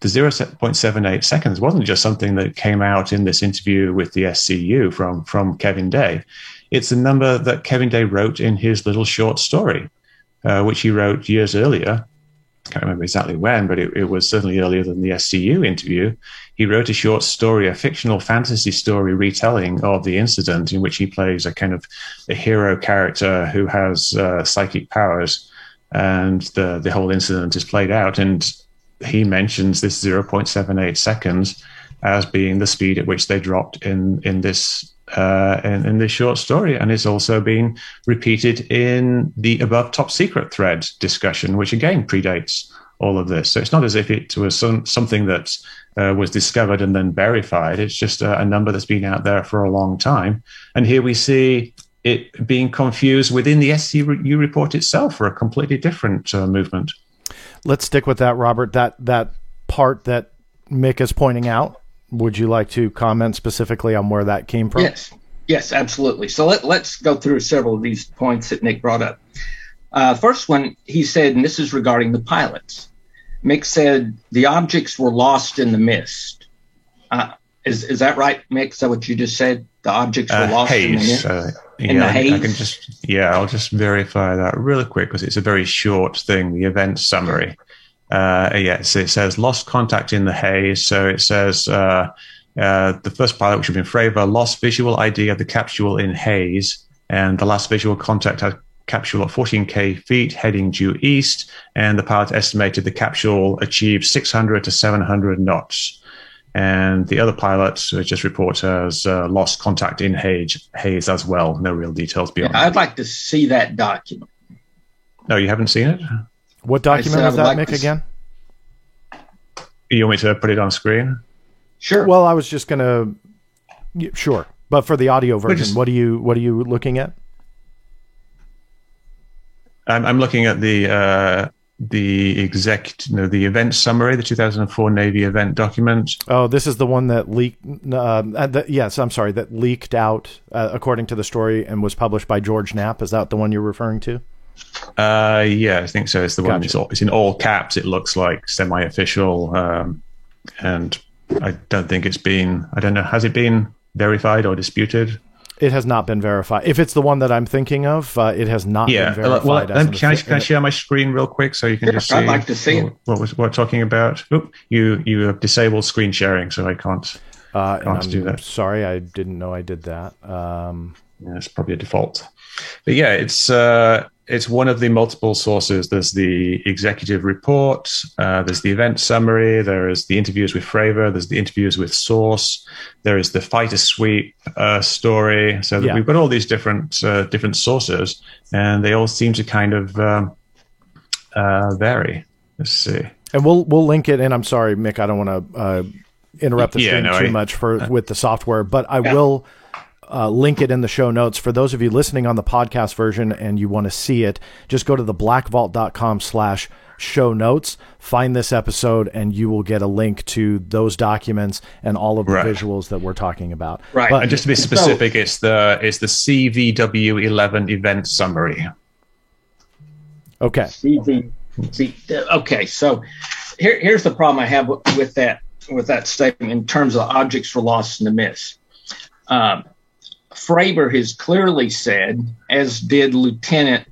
the 0.78 seconds wasn't just something that came out in this interview with the SCU from Kevin Day. It's a number that Kevin Day wrote in his little short story, which he wrote years earlier. I can't remember exactly when, but it was certainly earlier than the SCU interview. He wrote a short story, a fictional fantasy story retelling of the incident, in which he plays a kind of a hero character who has psychic powers. And the whole incident is played out, and he mentions this 0.78 seconds as being the speed at which they dropped in this short story, and it's also been repeated in the above top secret thread discussion, which again predates all of this. So it's not as if it was something that was discovered and then verified. It's just a number that's been out there for a long time, and here we see it being confused within the SCU report itself for a completely different movement. Let's stick with that, Robert. That part that Mick is pointing out, would you like to comment specifically on where that came from? Yes, absolutely. So let's go through several of these points that Nick brought up. First one, he said, and this is regarding the pilots. Mick said the objects were lost in the mist. Is that right, Mick? Is that what you just said? The objects were lost in the mist? I'll just verify that really quick, because it's a very short thing, the event summary. Yes, it says lost contact in the haze. So it says the first pilot, which would have been Fravor, lost visual ID of the capsule in haze, and the last visual contact had capsule at 14K feet heading due east, and the pilot estimated the capsule achieved 600 to 700 knots. And the other pilot just reports as lost contact in haze as well. No real details beyond that. I'd like to see that document. No, you haven't seen it? What document was that, Mick, again? You want me to put it on screen? Sure. Well, I was just going to... Sure. But for the audio version, what are you looking at? I'm looking at the event summary, the 2004 Navy event document. Oh, this is the one that leaked. That leaked out according to the story and was published by George Knapp. Is that the one you're referring to? Yeah, I think so. It's the one. It's in all caps. It looks like semi-official, and I don't think it's been. I don't know. Has it been verified or disputed? It has not been verified. If it's the one that I'm thinking of, it has not been verified. Can I share my screen real quick so you can just see? I'd like to see it. What we're talking about. Oop, you have disabled screen sharing, so I can't do that. Sorry, I didn't know I did that. Yeah, it's probably a default. But yeah, it's one of the multiple sources. There's the executive report, there's the event summary, there is the interviews with Fravor, there's the interviews with Source, there is the fighter sweep story. So we've got all these different sources, and they all seem to kind of vary. Let's see. And we'll link it. And I'm sorry, Mick, I don't want to interrupt the stream too much with the software, but I will link it in the show notes. For those of you listening on the podcast version and you want to see it, just go to the blackvault.com/show notes, find this episode, and you will get a link to those documents and all of the visuals that we're talking about. Right. But, and just to be specific, it's the CVW11 event summary. Okay. Okay. So here's the problem I have with that statement in terms of objects were lost in the mist. Fravor has clearly said, as did Lieutenant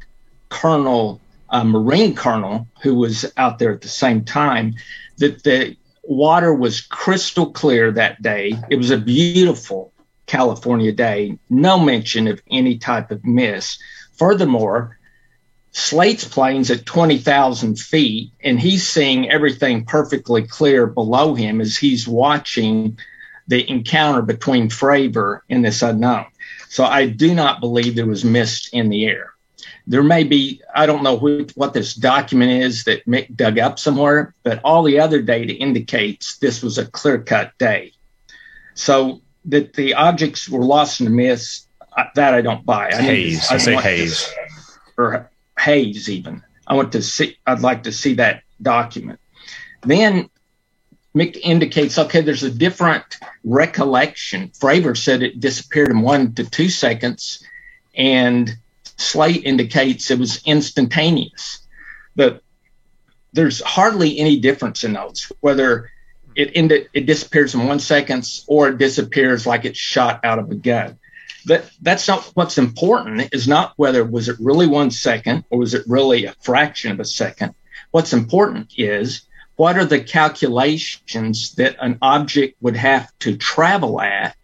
Colonel, Marine Colonel, who was out there at the same time, that water was crystal clear that day. It was a beautiful California day, no mention of any type of mist. Furthermore, Slate's plane's at 20,000 feet, and he's seeing everything perfectly clear below him as he's watching the encounter between Fravor and this unknown. So I do not believe there was mist in the air. There may be, I don't know what this document is that Mick dug up somewhere, but all the other data indicates this was a clear-cut day. So that the objects were lost in the mist, that I don't buy. Haze. I say haze. Or haze even. I'd like to see that document. Then Mick indicates, okay, there's a different recollection. Fravor said it disappeared in 1 to 2 seconds, and Slate indicates it was instantaneous. But there's hardly any difference in those, whether it disappears in 1 second or it disappears like it's shot out of a gun. That's not what's important, is not whether was it really 1 second or was it really a fraction of a second. What's important is what are the calculations that an object would have to travel at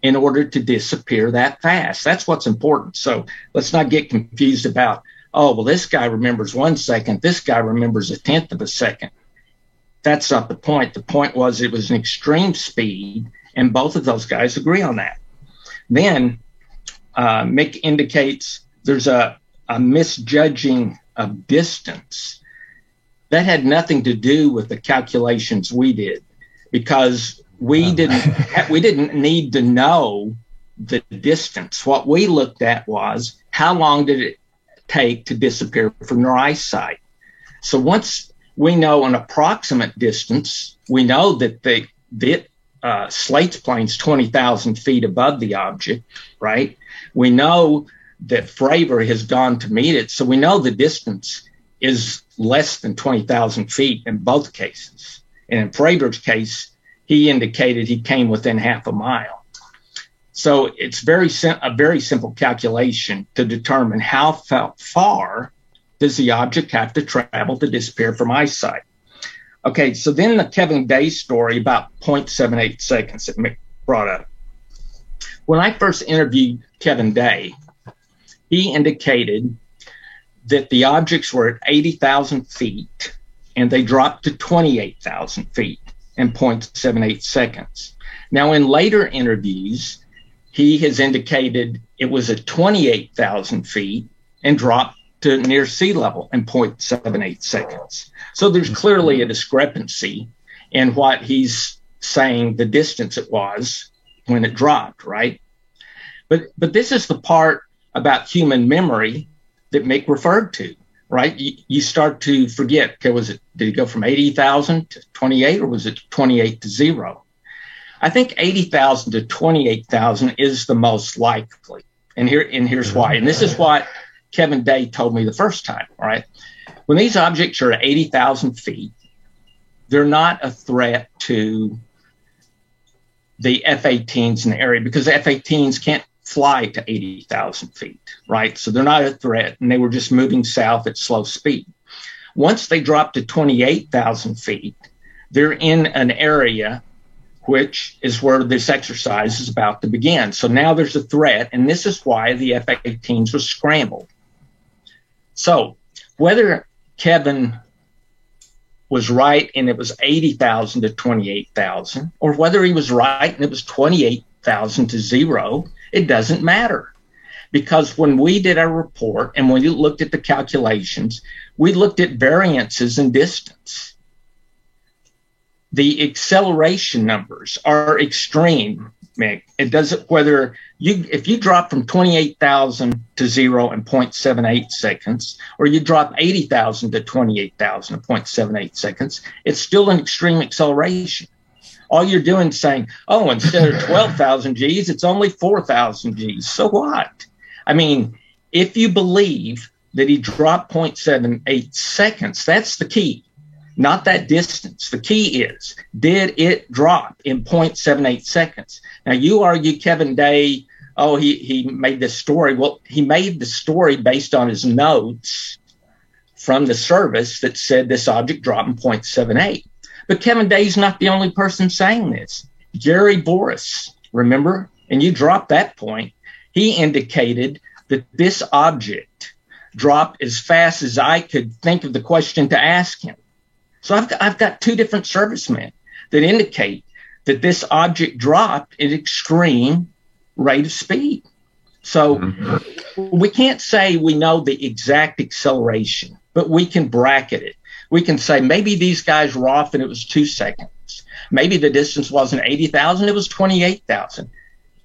in order to disappear that fast. That's what's important. So let's not get confused about, oh, well, this guy remembers 1 second, this guy remembers 1/10 of a second. That's not the point. The point was it was an extreme speed, and both of those guys agree on that. Then Mick indicates there's a misjudging of distance. That had nothing to do with the calculations we did, because we didn't need to know the distance. What we looked at was how long did it take to disappear from their eyesight. So once we know an approximate distance, we know that Slate's plane's 20,000 feet above the object, right? We know that Fravor has gone to meet it, so we know the distance is less than 20,000 feet in both cases. And in Fravor's case, he indicated he came within half a mile. So it's a very simple calculation to determine how far does the object have to travel to disappear from eyesight. Okay, so then the Kevin Day story about 0.78 seconds that Mick brought up. When I first interviewed Kevin Day, he indicated that the objects were at 80,000 feet and they dropped to 28,000 feet in 0.78 seconds. Now, in later interviews, he has indicated it was at 28,000 feet and dropped to near sea level in 0.78 seconds. So there's clearly a discrepancy in what he's saying the distance it was when it dropped, right? But this is the part about human memory that Mick referred to, right? You start to forget, okay, did it go from 80,000 to 28, or was it 28 to 0? I think 80,000 to 28,000 is the most likely. And here's why. And this is what Kevin Day told me the first time, all right? When these objects are at 80,000 feet, they're not a threat to the F-18s in the area, because the F-18s can't fly to 80,000 feet, right? So they're not a threat, and they were just moving south at slow speed. Once they drop to 28,000 feet, they're in an area which is where this exercise is about to begin. So now there's a threat, and this is why the F-18s were scrambled. So whether Kevin was right and it was 80,000 to 28,000, or whether he was right and it was 28,000 to 0, it doesn't matter. Because when we did our report and when we looked at the calculations, we looked at variances in distance. The acceleration numbers are extreme, Mick. It doesn't, if you drop from 28,000 to 0 in 0.78 seconds, or you drop 80,000 to 28,000 in 0.78 seconds, it's still an extreme acceleration. All you're doing is saying, oh, instead of 12,000 Gs, it's only 4,000 Gs. So what? I mean, if you believe that he dropped 0.78 seconds, that's the key, not that distance. The key is, did it drop in 0.78 seconds? Now, you argue Kevin Day, oh, he made this story. Well, he made the story based on his notes from the service that said this object dropped in 0.78. But Kevin Day's not the only person saying this. Gary Boris, remember? And you dropped that point. He indicated that this object dropped as fast as I could think of the question to ask him. So I've got two different servicemen that indicate that this object dropped at extreme rate of speed. So we can't say we know the exact acceleration, but we can bracket it. We can say maybe these guys were off and it was 2 seconds. Maybe the distance wasn't 80,000, it was 28,000.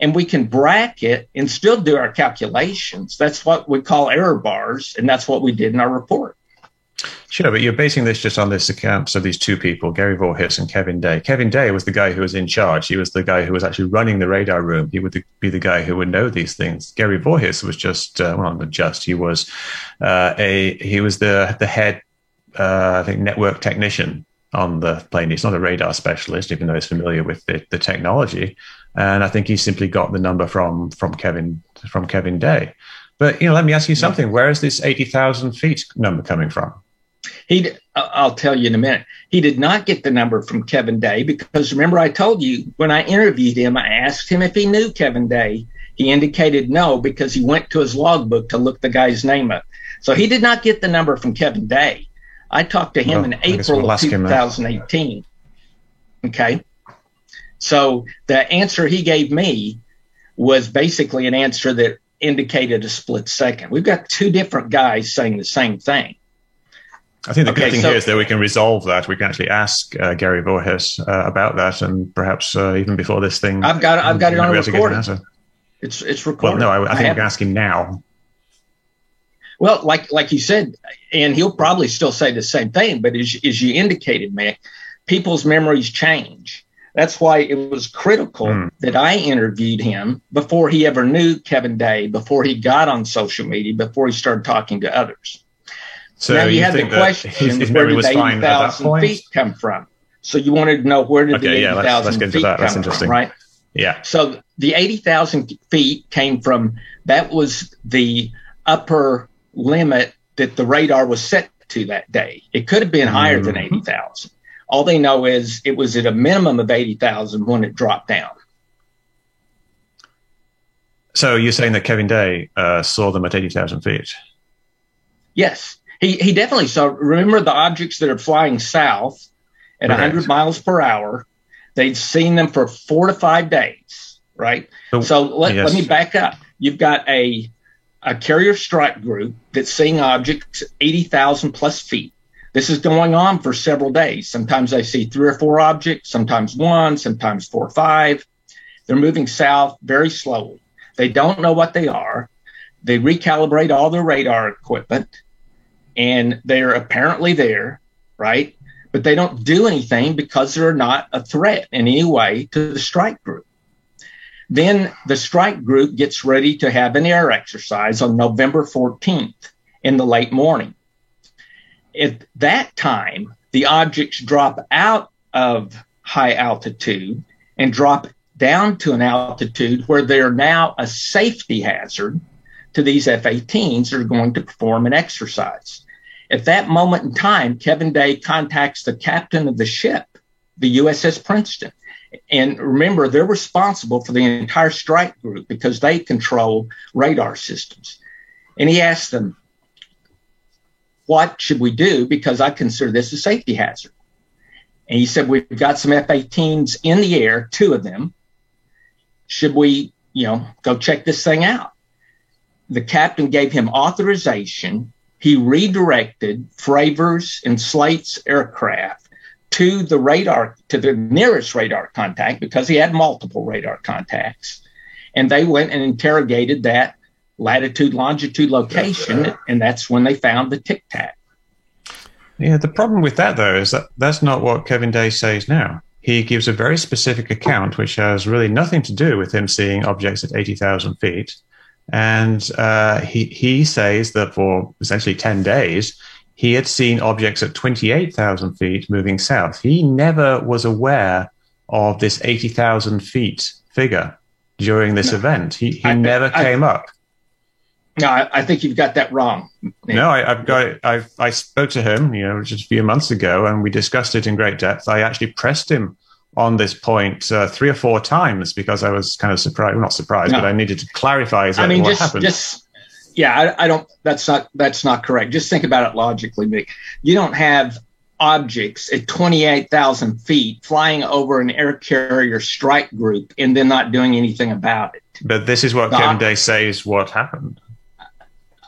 And we can bracket and still do our calculations. That's what we call error bars, and that's what we did in our report. Sure, but you're basing this just on this accounts of these two people, Gary Voorhis and Kevin Day. Kevin Day was the guy who was in charge. He was the guy who was actually running the radar room. He would be the guy who would know these things. Gary Voorhis was just, well, not just, he was the head, I think, network technician on the plane. He's not a radar specialist, even though he's familiar with the technology. And I think he simply got the number from Kevin Day. But, let me ask you something. Where is this 80,000 feet number coming from? I'll tell you in a minute. He did not get the number from Kevin Day because, remember, I told you when I interviewed him, I asked him if he knew Kevin Day. He indicated no because he went to his logbook to look the guy's name up. So he did not get the number from Kevin Day. I talked to him in April of 2018. Okay. So the answer he gave me was basically an answer that indicated a split second. We've got two different guys saying the same thing. I think the good thing here is that we can resolve that. We can actually ask Gary Voorhis about that, and perhaps even before this thing. I've got it on recording. It's recorded. Well, no, I think we can ask him now. Well, like you said, and he'll probably still say the same thing, but as you indicated, Mick, people's memories change. That's why it was critical that I interviewed him before he ever knew Kevin Day, before he got on social media, before he started talking to others. So now you have the question, where did the 80,000 feet come from? So you wanted to know where did the 80,000 feet come from, right? Yeah. So the 80,000 feet came from, that was the upper limit that the radar was set to that day. It could have been higher than 80,000. All they know is it was at a minimum of 80,000 when it dropped down. So you're saying that Kevin Day saw them at 80,000 feet? Yes. He definitely saw. Remember the objects that are flying south at 100 miles per hour? They'd seen them for 4 to 5 days, right? So let me back up. You've got a carrier strike group that's seeing objects 80,000 plus feet. This is going on for several days. Sometimes they see 3 or 4 objects, sometimes 1, sometimes 4 or 5. They're moving south very slowly. They don't know what they are. They recalibrate all their radar equipment, and they're apparently there, right? But they don't do anything because they're not a threat in any way to the strike group. Then the strike group gets ready to have an air exercise on November 14th in the late morning. At that time, the objects drop out of high altitude and drop down to an altitude where they're now a safety hazard to these F-18s that are going to perform an exercise. At that moment in time, Kevin Day contacts the captain of the ship, the USS Princeton. And remember, they're responsible for the entire strike group because they control radar systems. And he asked them, what should we do? Because I consider this a safety hazard. And he said, we've got some F-18s in the air, 2 of them. Should we, go check this thing out? The captain gave him authorization. He redirected Fravers and Slate's aircraft to the nearest radar contact because he had multiple radar contacts. And they went and interrogated that latitude, longitude location, and that's when they found the Tic Tac. Yeah, the problem with that, though, is that that's not what Kevin Day says now. He gives a very specific account, which has really nothing to do with him seeing objects at 80,000 feet. And he says that for essentially 10 days, he had seen objects at 28,000 feet moving south. He never was aware of this 80,000 feet figure during this event. He never came up. No, I think you've got that wrong. Nick. No, I've got it. I spoke to him, just a few months ago, and we discussed it in great depth. I actually pressed him on this point 3 or 4 times because I was kind of surprised. Well, not surprised, but I needed to clarify exactly what happened. I don't. That's not correct. Just think about it logically, Mick. You don't have objects at 28,000 feet flying over an air carrier strike group and then not doing anything about it. But this is what Kevin Day says what happened.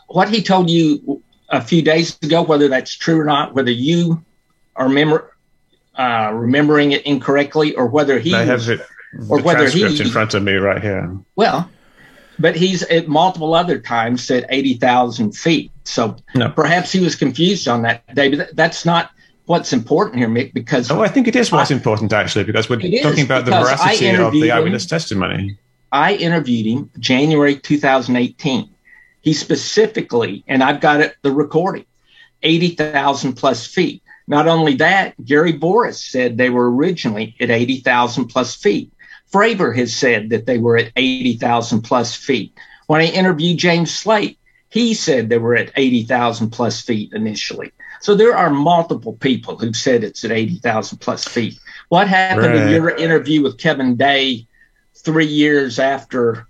What he told you a few days ago, whether that's true or not, whether you are remembering it incorrectly, or whether he I have the transcript in front of me right here. Well, but he's at multiple other times said 80,000 feet. So perhaps he was confused on that day. But that's not what's important here, Mick. Because I think it is what's important actually, because we're talking about the veracity of the eyewitness testimony. I interviewed him January 2018. He specifically, and I've got it, the recording, 80,000 plus feet. Not only that, Gary Boris said they were originally at 80,000 plus feet. Fravor has said that they were at 80,000 plus feet. When I interviewed James Slate, he said they were at 80,000 plus feet initially. So there are multiple people who've said it's at 80,000 plus feet. What happened in your interview with Kevin Day 3 years after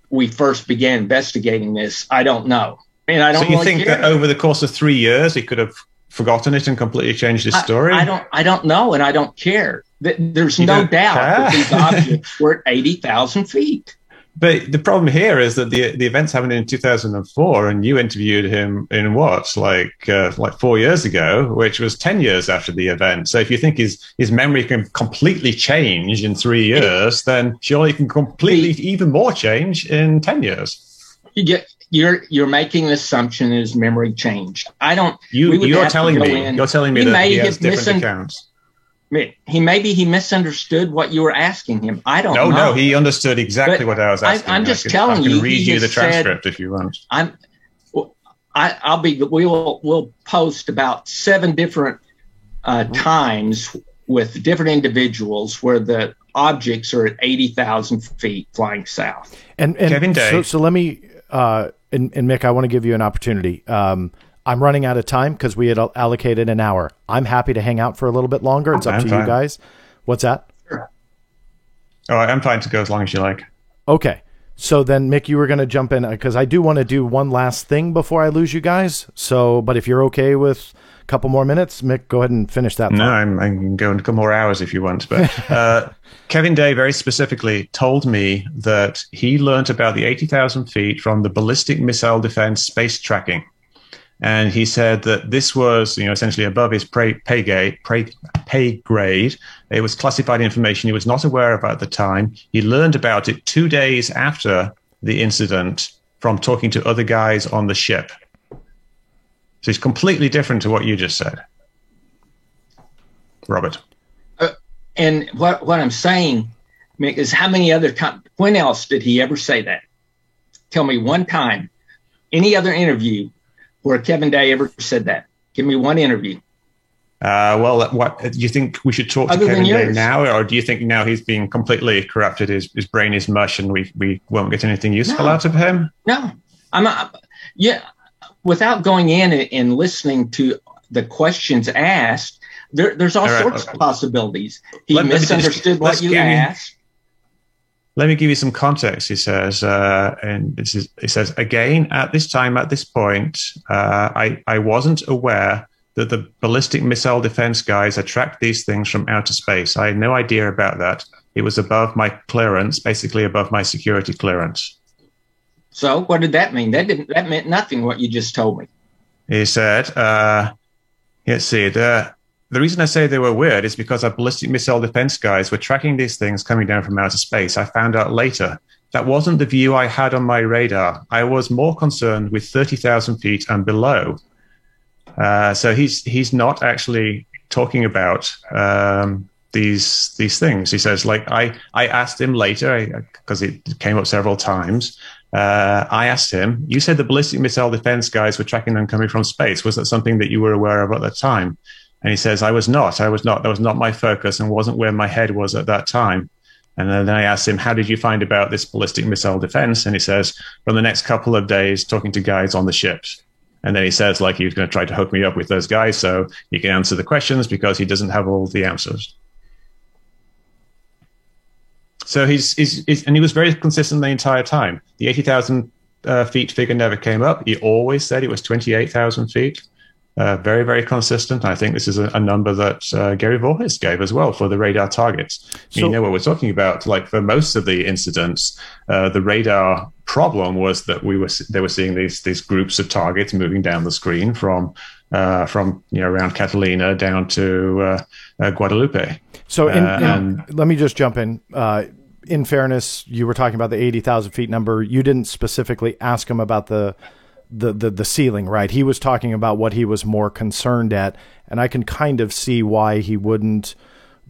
we first began investigating this, I don't know. And I don't. So you think that over the course of 3 years, he could have forgotten it and completely changed his story? I don't know, and I don't care. There's no doubt that these objects were at 80,000 feet. But the problem here is that the events happened in 2004, and you interviewed him in like 4 years ago, which was 10 years after the event. So if you think his memory can completely change in 3 years, then surely it can completely even more change in 10 years. You're making the assumption that his memory changed. I don't. You're telling me that he has different accounts. He misunderstood what you were asking him. I don't know. No, he understood exactly what I was asking. I'm just telling you. I can read you the transcript if you want. We'll post about 7 different times with different individuals where the objects are at 80,000 feet flying south. And Kevin Day. So let me and Mick, I want to give you an opportunity. I'm running out of time because we had allocated an hour. I'm happy to hang out for a little bit longer. It's up to you guys. What's that? Sure. Oh, I'm fine to go as long as you like. Okay. So then, Mick, you were going to jump in because I do want to do one last thing before I lose you guys. So, but if you're okay with a couple more minutes, Mick, go ahead and finish that. No, I can go a couple more hours if you want. But Kevin Day very specifically told me that he learned about the 80,000 feet from the Ballistic Missile Defense Space Tracking. And he said that this was, essentially above his pay grade. It was classified information he was not aware of at the time. He learned about it 2 days after the incident from talking to other guys on the ship. So it's completely different to what you just said, Robert. And what I'm saying, Mick, is how many other times? When else did he ever say that? Tell me one time, any other interview where Kevin Day ever said that. Give me one interview. Well, what do you think we should talk to Kevin Day now, or do you think now he's being completely corrupted? His brain is mush, and we won't get anything useful out of him? No, without going in and listening to the questions asked, there's all sorts of possibilities. He misunderstood what you asked. Let me give you some context, he says. He says, again, at this time, at this point, I wasn't aware that the ballistic missile defense guys had tracked these things from outer space. I had no idea about that. It was above my clearance, basically above my security clearance. So what did that mean? That meant nothing, what you just told me. He said, let's see, the reason I say they were weird is because our ballistic missile defense guys were tracking these things coming down from outer space. I found out later. That wasn't the view I had on my radar. I was more concerned with 30,000 feet and below. So he's not actually talking about these things. He says, I asked him later, because it came up several times. I asked him, you said the ballistic missile defense guys were tracking them coming from space. Was that something that you were aware of at the time? And he says, I was not. That was not my focus and wasn't where my head was at that time. And then I asked him, how did you find about this ballistic missile defense? And he says, from the next couple of days, talking to guys on the ships. And then he says, like, he was going to try to hook me up with those guys so he can answer the questions because he doesn't have all the answers. So he's and he was very consistent the entire time. The 80,000 feet figure never came up. He always said it was 28,000 feet. Very, very consistent. I think this is a number that Gary Voorhis gave as well for the radar targets. So, you know what we're talking about. Like for most of the incidents, the radar problem was that they were seeing these groups of targets moving down the screen from around Catalina down to Guadalupe. So let me just jump in. In fairness, you were talking about the 80,000 feet number. You didn't specifically ask him about the ceiling, right? He was talking about what he was more concerned at, and I can kind of see why he wouldn't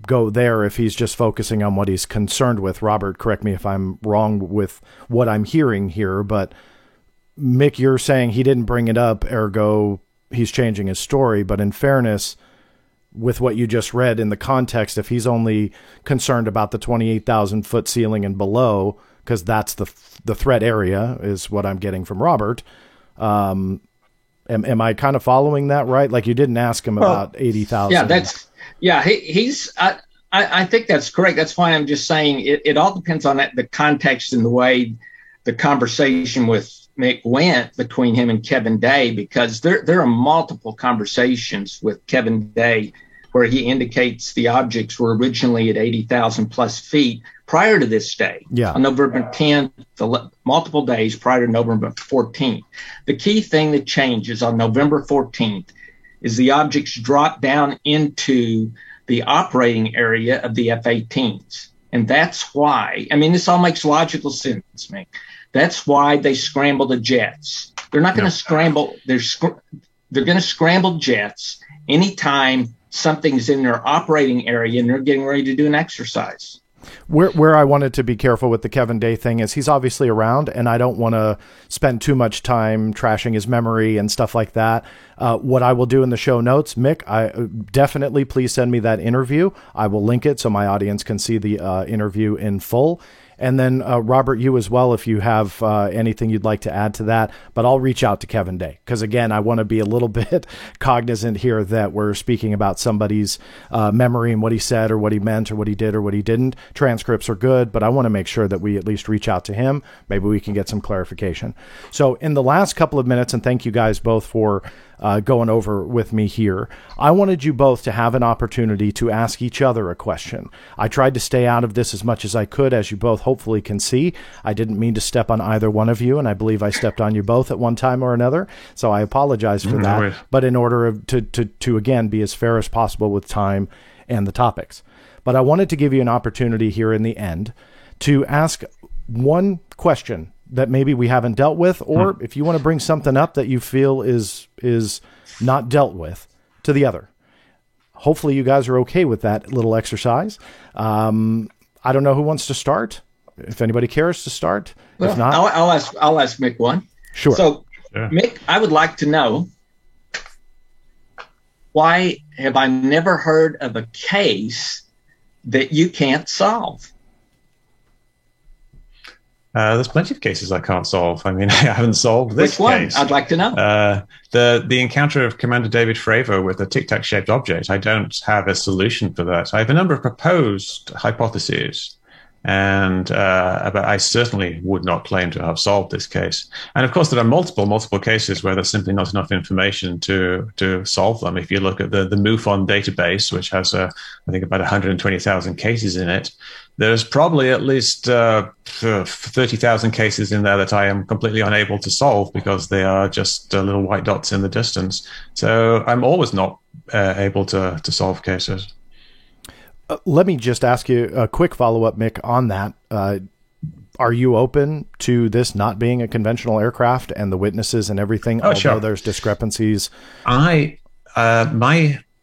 go there if he's just focusing on what he's concerned with. Robert, correct me if I'm wrong with what I'm hearing here, but Mick, you're saying he didn't bring it up, ergo he's changing his story. But in fairness, with what you just read in the context, if he's only concerned about the 28,000 foot ceiling and below, because that's the threat area, is what I'm getting from Robert. Am I kind of following that right? Like you didn't ask him about 80,000. I think that's correct. That's why I'm just saying it all depends on the context and the way the conversation with Mick went between him and Kevin Day, because there are multiple conversations with Kevin Day where he indicates the objects were originally at 80,000 plus feet prior to this day. Yeah. On November 10th, multiple days prior to November 14th. The key thing that changes on November 14th is the objects drop down into the operating area of the F-18s. And that's why, I mean, this all makes logical sense, Mick. That's why they scramble the jets. They're not going to scramble. They're going to scramble jets anytime something's in their operating area and they're getting ready to do an exercise. Where I wanted to be careful with the Kevin Day thing is he's obviously around, and I don't want to spend too much time trashing his memory and stuff like that. What I will do in the show notes, Mick, I definitely please send me that interview. I will link it so my audience can see the interview in full. And then, Robert, you as well, if you have anything you'd like to add to that. But I'll reach out to Kevin Day because, again, I want to be a little bit cognizant here that we're speaking about somebody's memory and what he said or what he meant or what he did or what he didn't. Transcripts are good, but I want to make sure that we at least reach out to him. Maybe we can get some clarification. So in the last couple of minutes, and thank you guys both for going over with me here, I wanted you both to have an opportunity to ask each other a question. I tried to stay out of this as much as I could, as you both hopefully can see. I didn't mean to step on either one of you, and I believe I stepped on you both at one time or another, so I apologize for that. But in order to again be as fair as possible with time and the topics. But I wanted to give you an opportunity here in the end to ask one question that maybe we haven't dealt with, or if you want to bring something up that you feel is not dealt with, to the other. Hopefully you guys are okay with that little exercise. I don't know who wants to start. If anybody cares to start. Well, if not, I'll ask Mick one. Sure. So, yeah. Mick, I would like to know, why have I never heard of a case that you can't solve? There's plenty of cases I can't solve. I mean, I haven't solved this case. I'd like to know. The encounter of Commander David Fravor with a tic-tac-shaped object. I don't have a solution for that. I have a number of proposed hypotheses, but I certainly would not claim to have solved this case. And of course, there are multiple cases where there's simply not enough information to solve them. If you look at the MUFON database, which has I think about 120,000 cases in it, there's probably at least 30,000 cases in there that I am completely unable to solve because they are just little white dots in the distance. So I'm always not able to solve cases. Let me just ask you a quick follow-up, Mick, on that. Are you open to this not being a conventional aircraft and the witnesses and everything, although sure. There's discrepancies?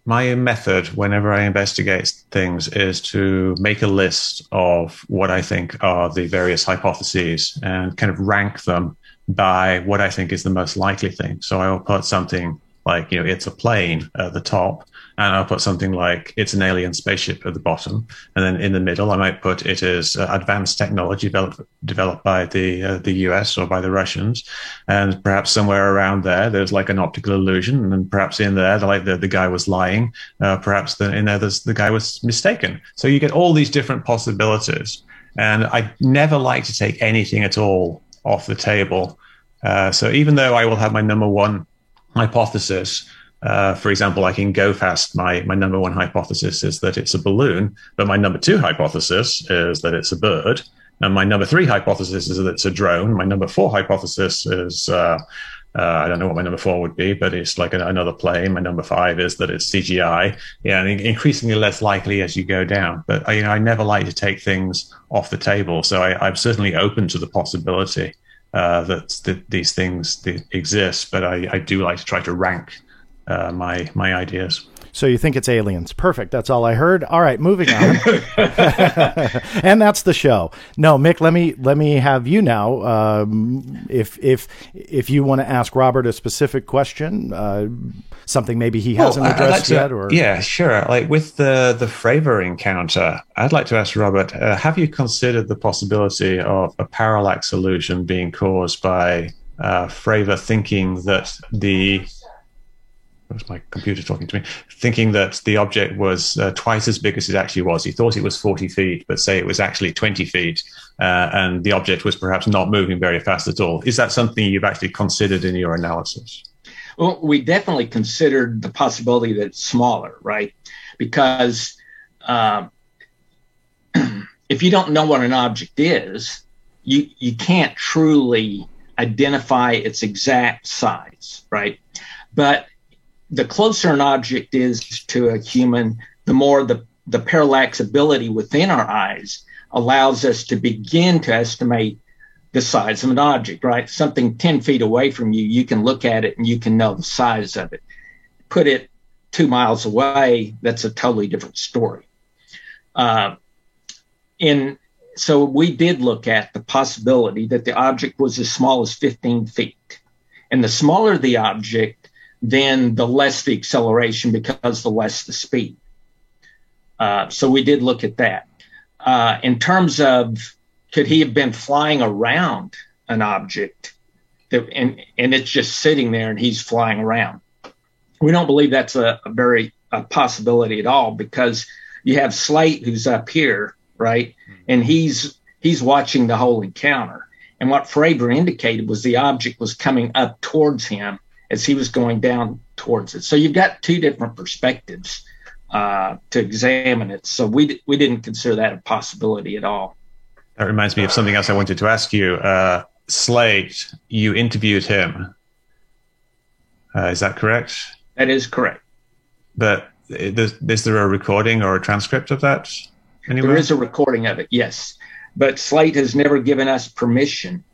My method whenever I investigate things is to make a list of what I think are the various hypotheses and kind of rank them by what I think is the most likely thing. So I will put something like, it's a plane at the top, and I'll put something like it's an alien spaceship at the bottom, and then in the middle I might put it is advanced technology developed by the US or by the Russians, and perhaps somewhere around there's like an optical illusion, and perhaps in there the guy was lying, perhaps in there the guy was mistaken. So you get all these different possibilities, and I never like to take anything at all off the table. So even though I will have my number one hypothesis, for example, like in GoFast, my number one hypothesis is that it's a balloon, but my number two hypothesis is that it's a bird, and my number three hypothesis is that it's a drone. My number four hypothesis is I don't know what my number four would be, but it's like another plane. My number five is that it's CGI. Yeah, and increasingly less likely as you go down. But I never like to take things off the table, so I'm certainly open to the possibility that these things exist. But I do like to try to rank my ideas. So you think it's aliens. Perfect. That's all I heard. All right, moving on. And that's the show. No, Mick, let me have you now. If you want to ask Robert a specific question, something maybe he hasn't addressed yet, or yeah, sure. Like with the Fravor encounter, I'd like to ask Robert: have you considered the possibility of a parallax illusion being caused by Fravor thinking that was my computer talking to me, thinking that the object was twice as big as it actually was? He thought it was 40 feet, but say it was actually 20 feet, and the object was perhaps not moving very fast at all. Is that something you've actually considered in your analysis? Well, we definitely considered the possibility that it's smaller, right? Because if you don't know what an object is, you can't truly identify its exact size, right? But the closer an object is to a human, the more the parallax ability within our eyes allows us to begin to estimate the size of an object, right? Something 10 feet away from you, you can look at it and you can know the size of it. Put it 2 miles away, that's a totally different story. So we did look at the possibility that the object was as small as 15 feet. And the smaller the object, then the less the acceleration, because the less the speed. So we did look at that. In terms of, could he have been flying around an object and it's just sitting there and he's flying around? We don't believe that's a possibility at all, because you have Slate who's up here, right? And he's watching the whole encounter. And what Fravor indicated was the object was coming up towards him as he was going down towards it. So you've got two different perspectives to examine it. So we didn't consider that a possibility at all. That reminds me of something else I wanted to ask you. Slate, you interviewed him. Is that correct? That is correct. But is there a recording or a transcript of that anywhere? There is a recording of it, yes. But Slate has never given us permission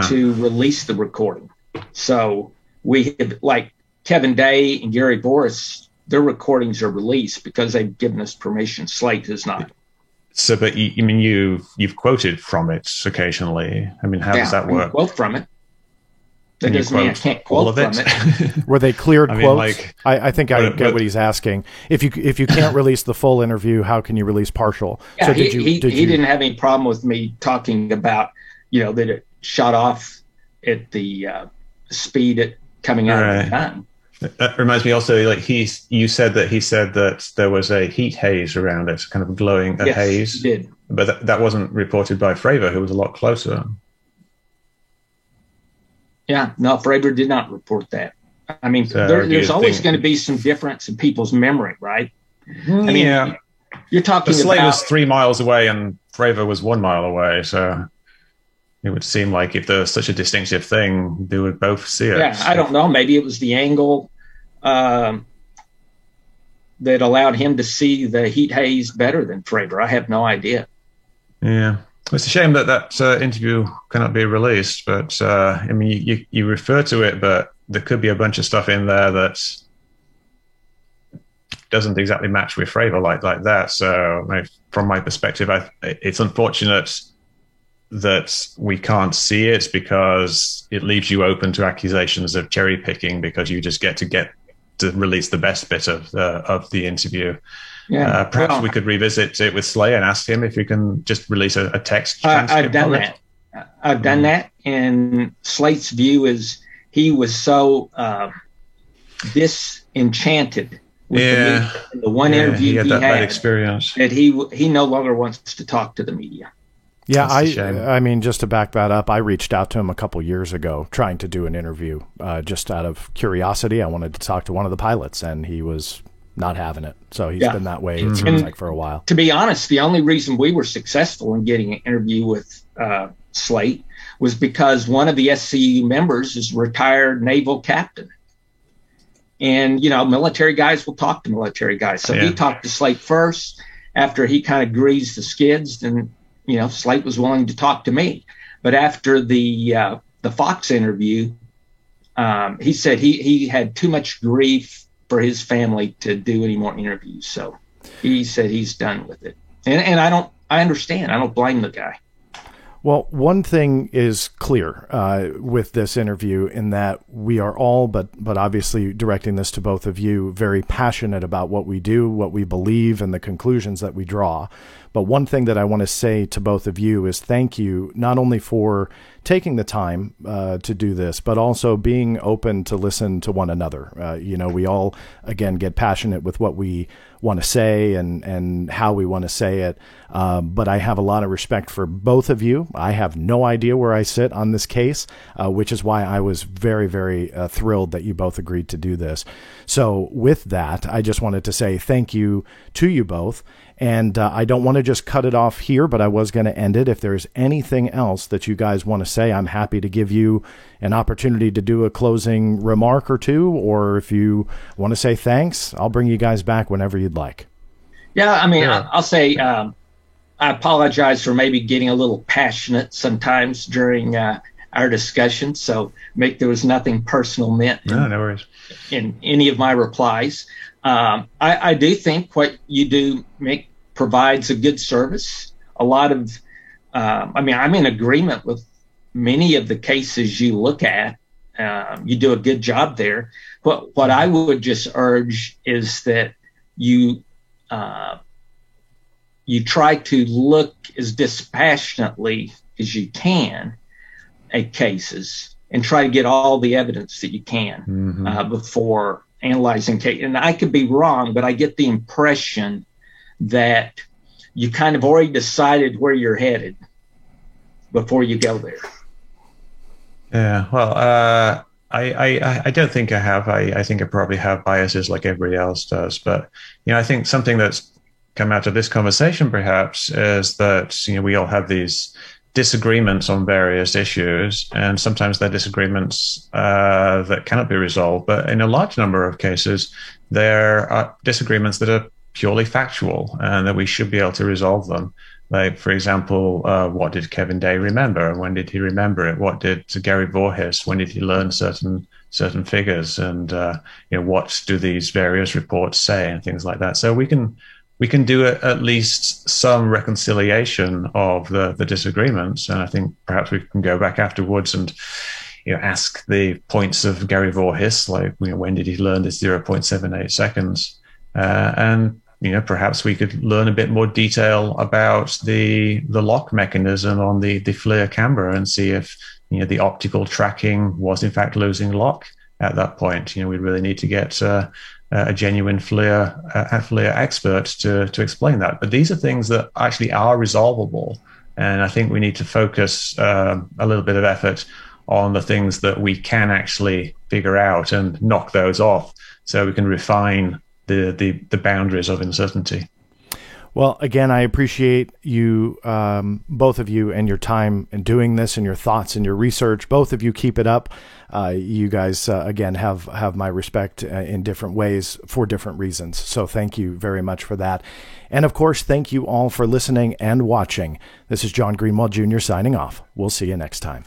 to release the recording. So we have, like Kevin Day and Gary Boris, their recordings are released because they've given us permission. Slate has not. So, but you've quoted from it occasionally. I mean, how does that work? Quote from it. That doesn't mean I can't quote from it. Were they cleared quotes? I think I get what he's asking. If you can't release the full interview, how can you release partial? Yeah, so he didn't have any problem with me talking about, that it shot off at the speed coming out of the gun. That reminds me also, like you said that there was a heat haze around it, kind of glowing haze. He did. But that wasn't reported by Fravor, who was a lot closer. Yeah, no, Fravor did not report that. I mean, there's always going to be some difference in people's memory, right? I mean, you're talking Slate about... was 3 miles away and Fravor was 1 mile away, so it would seem like if there's such a distinctive thing, they would both see it. Yeah, I don't know. Maybe it was the angle that allowed him to see the heat haze better than Fravor. I have no idea. Yeah. It's a shame that interview cannot be released, but I mean, you refer to it, but there could be a bunch of stuff in there that doesn't exactly match with Fravor like that. So from my perspective, it's unfortunate that we can't see it because it leaves you open to accusations of cherry picking, because you just get to release the best bit of the interview. Yeah, perhaps we could revisit it with Slay and ask him if we can just release a text transcript. I've done that. I've done that, and Slate's view is he was so disenchanted with the one interview he had that experience that he no longer wants to talk to the media. Yeah, I mean, just to back that up, I reached out to him a couple years ago trying to do an interview just out of curiosity. I wanted to talk to one of the pilots, and he was not having it. So he's been that way, it seems like, for a while. To be honest, the only reason we were successful in getting an interview with Slate was because one of the SCU members is a retired naval captain. And, military guys will talk to military guys. So he talked to Slate first. After he kind of greased the skids, then, Slate was willing to talk to me. But after the Fox interview, he said he had too much grief for his family to do any more interviews. So he said he's done with it. And I understand. I don't blame the guy. Well, one thing is clear with this interview in that we are all, but obviously directing this to both of you, very passionate about what we do, what we believe, and the conclusions that we draw. But one thing that I want to say to both of you is thank you not only for taking the time to do this, but also being open to listen to one another. We all, again, get passionate with what we want to say and how we want to say it. But I have a lot of respect for both of you. I have no idea where I sit on this case, which is why I was very, very thrilled that you both agreed to do this. So with that, I just wanted to say thank you to you both. And I don't want to just cut it off here, but I was going to end it. If there's anything else that you guys want to say, I'm happy to give you an opportunity to do a closing remark or two. Or if you want to say thanks, I'll bring you guys back whenever you'd like. Yeah, I mean, I'll say I apologize for maybe getting a little passionate sometimes during our discussion. So there was nothing personal meant no worries. In any of my replies. I do think what you do provides a good service. A lot of, I'm in agreement with many of the cases you look at. You do a good job there. But what I would just urge is that you try to look as dispassionately as you can at cases and try to get all the evidence that you can before analyzing case. And I could be wrong, but I get the impression that you kind of already decided where you're headed before you go there. Yeah, well, I don't think I have. I think I probably have biases like everybody else does. But, I think something that's come out of this conversation perhaps is that, we all have these disagreements on various issues, and sometimes they're disagreements that cannot be resolved. But in a large number of cases, there are disagreements that are purely factual and that we should be able to resolve them. Like, for example, what did Kevin Day remember, and when did he remember it? What did Gary Voorhis, when did he learn certain figures, and what do these various reports say, and things like that. So we can do at least some reconciliation of the disagreements, and I think perhaps we can go back afterwards and ask the points of Gary Voorhis, like when did he learn this 0.78 seconds, and perhaps we could learn a bit more detail about the lock mechanism on the FLIR camera and see if the optical tracking was in fact losing lock at that point. We really need to get a genuine FLIR expert to explain that. But these are things that actually are resolvable, and I think we need to focus a little bit of effort on the things that we can actually figure out and knock those off, so we can refine the boundaries of uncertainty. Well, again, I appreciate you, both of you, and your time in doing this, and your thoughts and your research. Both of you, keep it up. You guys, again, have my respect in different ways for different reasons. So thank you very much for that. And of course, thank you all for listening and watching. This is John Greenwald Jr. signing off. We'll see you next time.